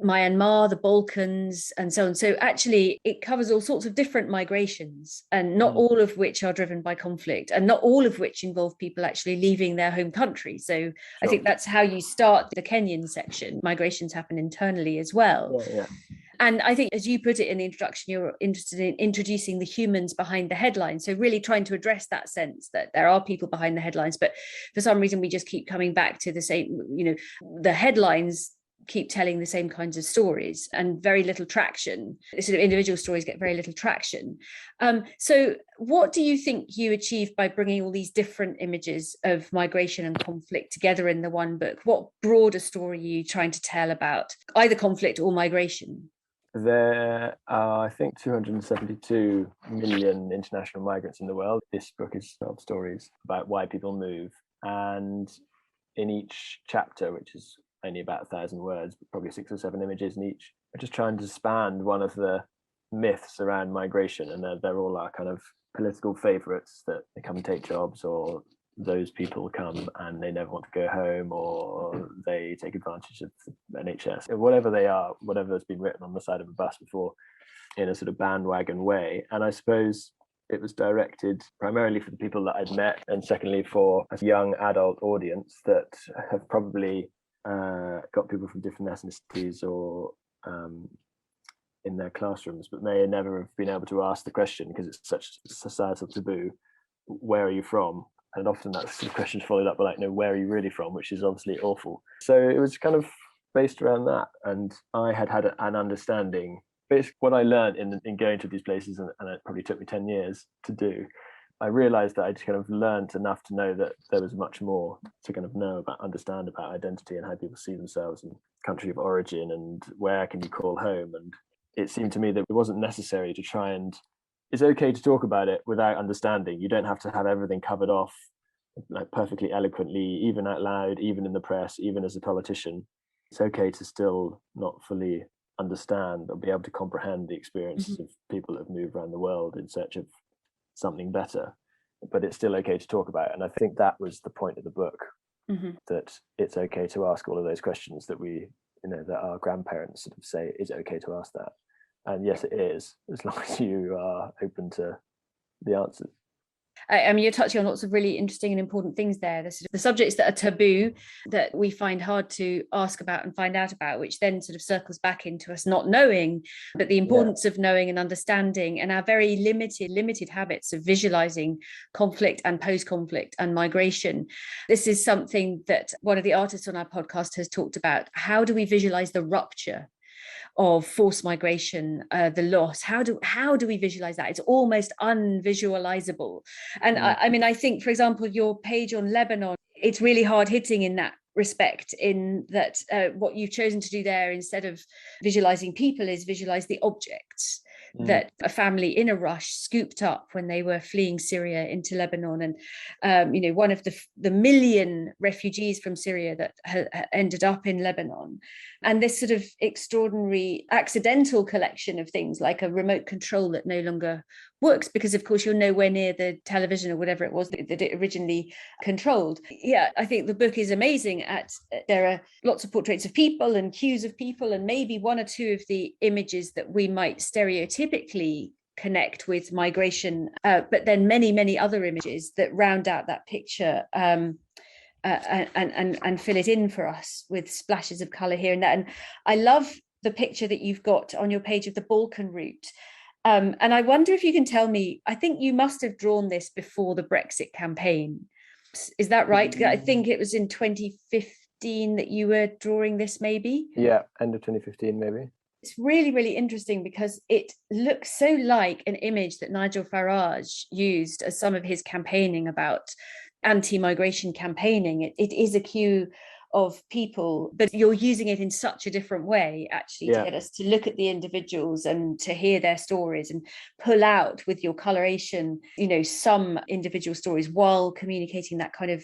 A: Myanmar, the Balkans, and so on. So actually, it covers all sorts of different migrations, and not all of which are driven by conflict, and not all of which involve people actually leaving their home country. So sure. I think that's how you start the Kenyan section. Migrations happen internally as well.
B: Yeah.
A: And I think, as you put it in the introduction, you're interested in introducing the humans behind the headlines. So really trying to address that sense that there are people behind the headlines, but for some reason we just keep coming back to the same, the headlines keep telling the same kinds of stories and very little traction. Sort of individual stories get very little traction. So what do you think you achieved by bringing all these different images of migration and conflict together in the one book? What broader story are you trying to tell about either conflict or migration?
B: There are, I think, 272 million international migrants in the world. This book is 12 stories about why people move. And in each chapter, which is only about 1,000 words, but probably 6 or 7 images in each, I'm just trying to span one of the myths around migration. And they're all our kind of political favourites, that they come and take jobs, or those people come and they never want to go home, or they take advantage of the NHS, or whatever they are, whatever has been written on the side of a bus before in a sort of bandwagon way. And I suppose it was directed primarily for the people that I'd met, and secondly for a young adult audience that have probably got people from different ethnicities or in their classrooms, but may never have been able to ask the question because it's such a societal taboo. Where are you from? And often that's the question followed up by like, no, where are you really from? Which is obviously awful. So it was kind of based around that. And I had an understanding, basically what I learned in going to these places, and it probably took me 10 years to do. I realized that I'd kind of learned enough to know that there was much more to kind of know about, understand about identity and how people see themselves and country of origin and where can you call home. And it seemed to me that it wasn't necessary to try and, it's okay to talk about it without understanding. You don't have to have everything covered off like perfectly eloquently, even out loud, even in the press, even as a politician. It's okay to still not fully understand or be able to comprehend the experiences of people that have moved around the world in search of something better, but it's still okay to talk about it. And I think that was the point of the book, that it's okay to ask all of those questions that that our grandparents sort of say, is it okay to ask that? And yes, it is, as long as you are open to the answers.
A: I mean, you're touching on lots of really interesting and important things there. The subjects that are taboo, that we find hard to ask about and find out about, which then sort of circles back into us not knowing, but the importance of knowing and understanding, and our very limited habits of visualizing conflict and post-conflict and migration. This is something that one of the artists on our podcast has talked about. How do we visualize the rupture of forced migration, the loss? How do we visualize that? It's almost unvisualizable. And I mean, I think, for example, your page on Lebanon, it's really hard hitting in that respect, in that what you've chosen to do there, instead of visualizing people, is visualize the objects that a family in a rush scooped up when they were fleeing Syria into Lebanon. And one of the million refugees from Syria that ended up in Lebanon, and this sort of extraordinary accidental collection of things like a remote control that no longer works because, of course, you're nowhere near the television or whatever it was that it originally controlled. Yeah, I think the book is amazing. There are lots of portraits of people and cues of people, and maybe one or two of the images that we might stereotypically connect with migration, but then many other images that round out that picture and fill it in for us with splashes of color here and there. And I love the picture that you've got on your page of the Balkan route. And I wonder if you can tell me, I think you must have drawn this before the Brexit campaign. Is that right? I think it was in 2015 that you were drawing this, maybe?
B: Yeah, end of 2015, maybe.
A: It's really interesting because it looks so like an image that Nigel Farage used as some of his campaigning about anti-migration campaigning. It is a cue of people, but you're using it in such a different way, actually, to get us to look at the individuals and to hear their stories and pull out with your coloration, some individual stories while communicating that kind of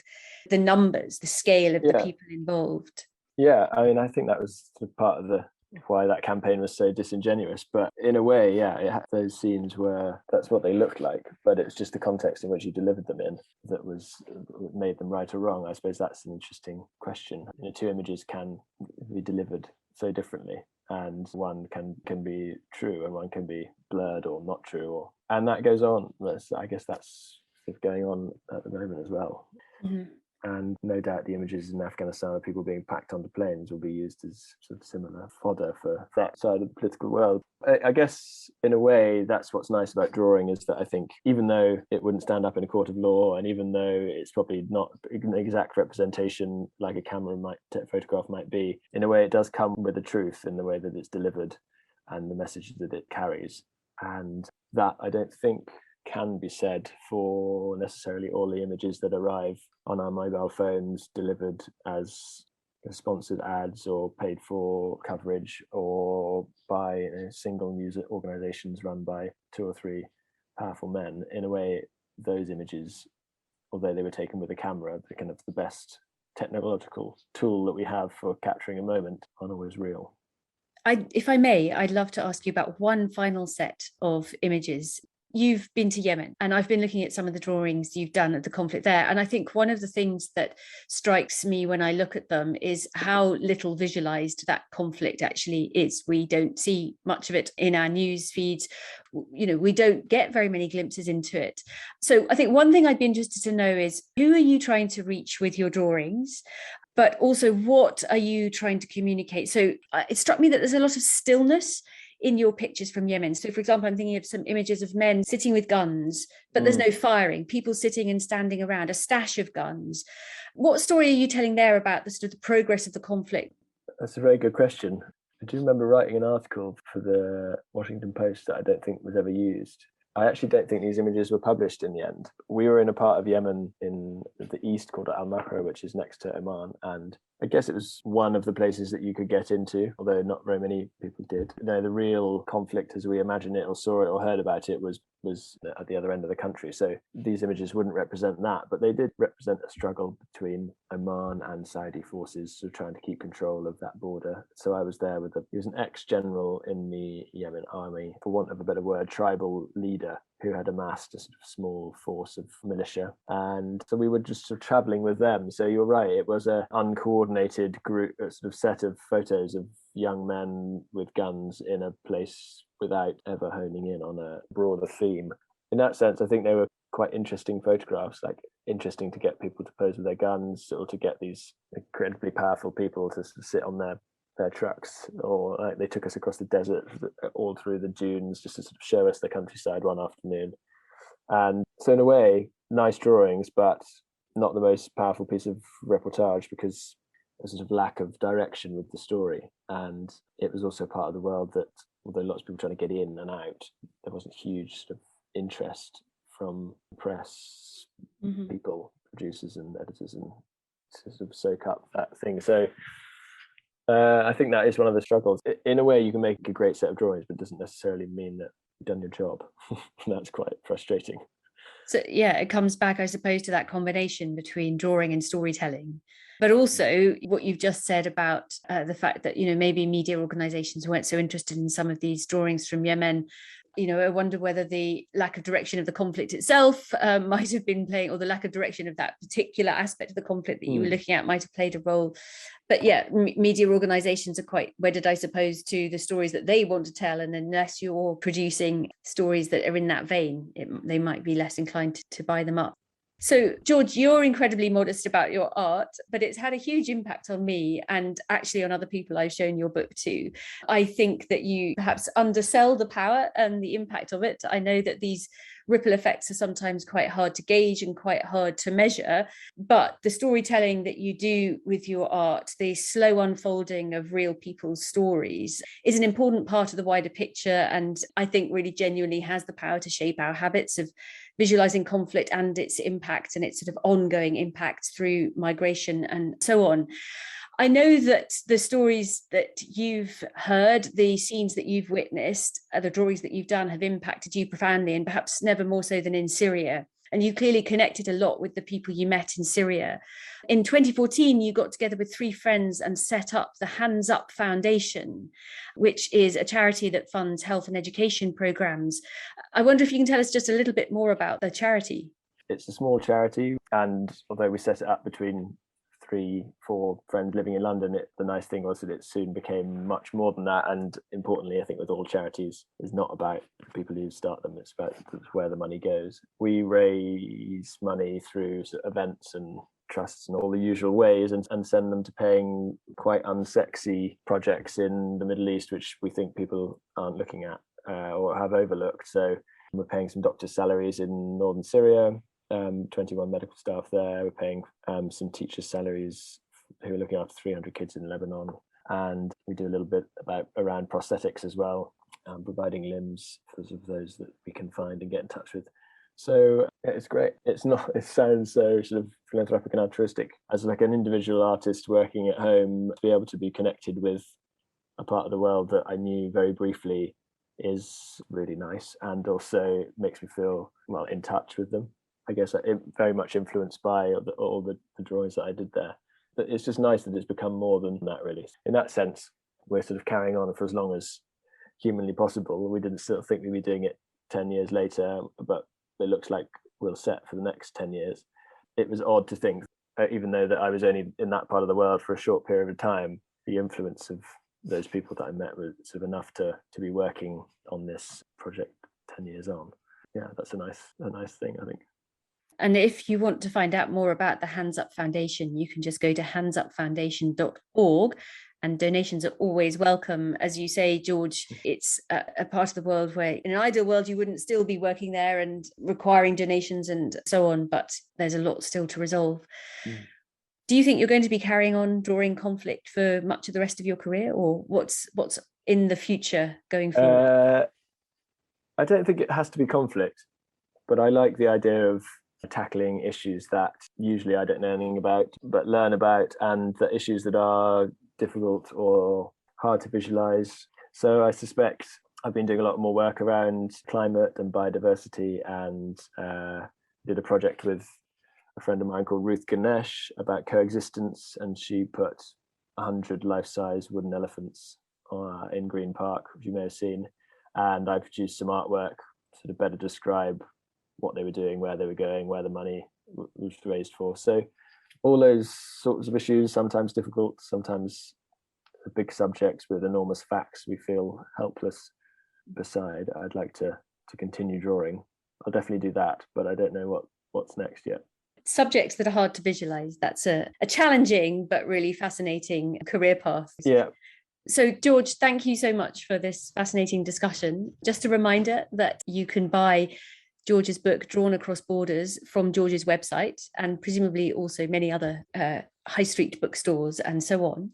A: the numbers, the scale of the people involved.
B: Yeah, I mean, I think that was part of why that campaign was so disingenuous, but in a way, those scenes that's what they looked like, but it's just the context in which you delivered them in that made them right or wrong. I suppose that's an interesting question. Two images can be delivered so differently, and one can be true and one can be blurred or not true, and that goes on. I guess that's going on at the moment as well. And no doubt the images in Afghanistan of people being packed onto planes will be used as sort of similar fodder for that side of the political world. I guess in a way that's what's nice about drawing, is that I think even though it wouldn't stand up in a court of law, and even though it's probably not an exact representation like a photograph might be, in a way it does come with the truth in the way that it's delivered and the message that it carries. And that I don't think can be said for necessarily all the images that arrive on our mobile phones delivered as sponsored ads or paid for coverage, or by single news organizations run by 2 or 3 powerful men. In a way, those images, although they were taken with a camera, the kind of the best technological tool that we have for capturing a moment, aren't always real.
A: If I may, I'd love to ask you about one final set of images. You've been to Yemen, and I've been looking at some of the drawings you've done of the conflict there. And I think one of the things that strikes me when I look at them is how little visualized that conflict actually is. We don't see much of it in our news feeds. We don't get very many glimpses into it. So I think one thing I'd be interested to know is, who are you trying to reach with your drawings? But also, what are you trying to communicate? So it struck me that there's a lot of stillness in your pictures from Yemen. So, for example, I'm thinking of some images of men sitting with guns, but there's no firing, people sitting and standing around, a stash of guns. What story are you telling there about the sort of the progress of the conflict?
B: That's a very good question. I do remember writing an article for the Washington Post that I don't think was ever used. I actually don't think these images were published in the end. We were in a part of Yemen in the east called Al-Makra, which is next to Oman, and I guess it was one of the places that you could get into, although not very many people did. The real conflict as we imagine it or saw it or heard about it was at the other end of the country. So these images wouldn't represent that, but they did represent a struggle between Oman and Saudi forces, so trying to keep control of that border. So I was there he was an ex-general in the Yemen army, for want of a better word, tribal leader, who had amassed a sort of small force of militia. And so we were just sort of traveling with them. So you're right, it was an uncoordinated group, a sort of set of photos of young men with guns in a place without ever honing in on a broader theme. In that sense, I think they were quite interesting photographs, like interesting to get people to pose with their guns, or to get these incredibly powerful people to sort of sit on their trucks, or like they took us across the desert all through the dunes just to sort of show us the countryside one afternoon. And so in a way, nice drawings, but not the most powerful piece of reportage, because there's a sort of lack of direction with the story. And it was also part of the world that, although lots of people trying to get in and out, there wasn't huge sort of interest from press people, producers and editors, and to sort of soak up that thing. So I think that is one of the struggles. In a way, you can make a great set of drawings, but it doesn't necessarily mean that you've done your job. That's quite frustrating.
A: So yeah, it comes back, I suppose, to that combination between drawing and storytelling. But also what you've just said about the fact that, maybe media organizations weren't so interested in some of these drawings from Yemen. I wonder whether the lack of direction of the conflict itself might have been playing, or the lack of direction of that particular aspect of the conflict that you were looking at might have played a role. But yeah, media organizations are quite wedded, I suppose, to the stories that they want to tell. And unless you're producing stories that are in that vein, they might be less inclined to buy them up. So, George, you're incredibly modest about your art, but it's had a huge impact on me, and actually on other people I've shown your book to. I think that you perhaps undersell the power and the impact of it. I know that these ripple effects are sometimes quite hard to gauge and quite hard to measure, but the storytelling that you do with your art, the slow unfolding of real people's stories, is an important part of the wider picture, and I think really genuinely has the power to shape our habits of visualizing conflict and its impact and its sort of ongoing impact through migration and so on. I know that the stories that you've heard, the scenes that you've witnessed, the drawings that you've done have impacted you profoundly, and perhaps never more so than in Syria. And you clearly connected a lot with the people you met in Syria. In 2014, you got together with 3 friends and set up the Hands Up Foundation, which is a charity that funds health and education programs. I wonder if you can tell us just a little bit more about the charity.
B: It's a small charity, and although we set it up between 3-4 friends living in London, the nice thing was that it soon became much more than that. And importantly, I think with all charities, it's not about the people who start them, it's about where the money goes. We raise money through events and trusts and all the usual ways, and send them to paying quite unsexy projects in the Middle East, which we think people aren't looking at or have overlooked. So we're paying some doctors' salaries in northern Syria, 21 medical staff there. We're paying some teachers' salaries who are looking after 300 kids in Lebanon. And we do a little bit around prosthetics as well, providing limbs for those that we can find and get in touch with. So it's great. It sounds so sort of philanthropic and altruistic. As like an individual artist working at home, to be able to be connected with a part of the world that I knew very briefly is really nice, and also makes me feel in touch with them. I guess very much influenced by all the drawings that I did there. But it's just nice that it's become more than that, really. In that sense, we're sort of carrying on for as long as humanly possible. We didn't still think we'd be doing it 10 years later, but it looks like we'll set for the next 10 years. It was odd to think, even though that I was only in that part of the world for a short period of time, the influence of those people that I met was sort of enough to be working on this project 10 years on. Yeah, that's a nice thing, I think.
A: And if you want to find out more about the Hands Up Foundation, you can just go to handsupfoundation.org, and donations are always welcome. As you say, George, it's a part of the world where in an ideal world, you wouldn't still be working there and requiring donations and so on, but there's a lot still to resolve. Mm. Do you think you're going to be carrying on drawing conflict for much of the rest of your career, or what's in the future going forward?
B: I don't think it has to be conflict, but I like the idea of tackling issues that usually I don't know anything about, but learn about, and the issues that are difficult or hard to visualize. So I suspect I've been doing a lot more work around climate and biodiversity, and did a project with a friend of mine called Ruth Ganesh about coexistence, and she put 100 life-size wooden elephants in Green Park, which you may have seen, and I produced some artwork to sort of better describe what they were doing, where they were going, where the money was raised for. So all those sorts of issues, sometimes difficult, sometimes big subjects with enormous facts we feel helpless beside, I'd like to continue drawing. I'll definitely do that, but I don't know what's next yet.
A: Subjects that are hard to visualize, that's a challenging but really fascinating career path.
B: Yeah.
A: So George, thank you so much for this fascinating discussion. Just a reminder that you can buy George's book Drawn Across Borders from George's website, and presumably also many other high street bookstores and so on.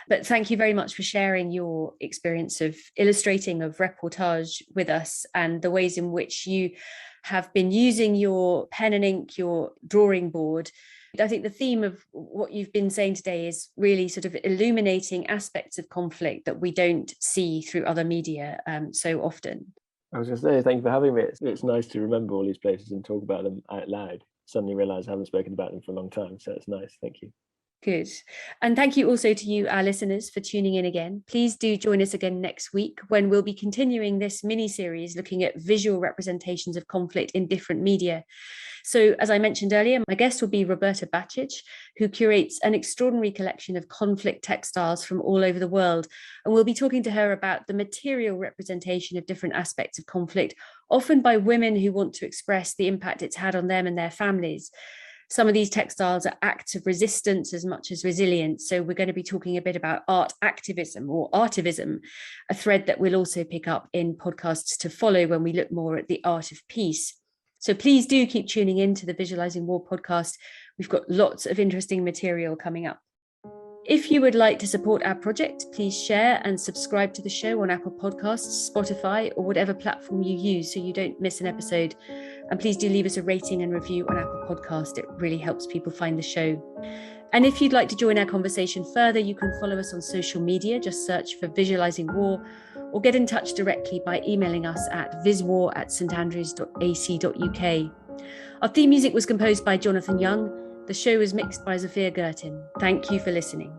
A: But thank you very much for sharing your experience of illustrating, of reportage with us, and the ways in which you have been using your pen and ink, your drawing board. I think the theme of what you've been saying today is really sort of illuminating aspects of conflict that we don't see through other media so often.
B: I was going to say, thank you for having me. It's nice to remember all these places and talk about them out loud. Suddenly realise I haven't spoken about them for a long time, so it's nice. Thank you.
A: Good. And thank you also to you, our listeners, for tuning in again. Please do join us again next week, when we'll be continuing this mini-series looking at visual representations of conflict in different media. So, as I mentioned earlier, my guest will be Roberta Bacic, who curates an extraordinary collection of conflict textiles from all over the world. And we'll be talking to her about the material representation of different aspects of conflict, often by women who want to express the impact it's had on them and their families. Some of these textiles are acts of resistance as much as resilience. So we're going to be talking a bit about art activism or artivism, a thread that we'll also pick up in podcasts to follow when we look more at the art of peace. So please do keep tuning in to the Visualising War podcast. We've got lots of interesting material coming up. If you would like to support our project, please share and subscribe to the show on Apple Podcasts, Spotify, or whatever platform you use so you don't miss an episode. And please do leave us a rating and review on Apple Podcast. It really helps people find the show. And if you'd like to join our conversation further, you can follow us on social media. Just search for Visualising War, or get in touch directly by emailing us at viswar@standrews.ac.uk. Our theme music was composed by Jonathan Young. The show was mixed by Zafir Gertin. Thank you for listening.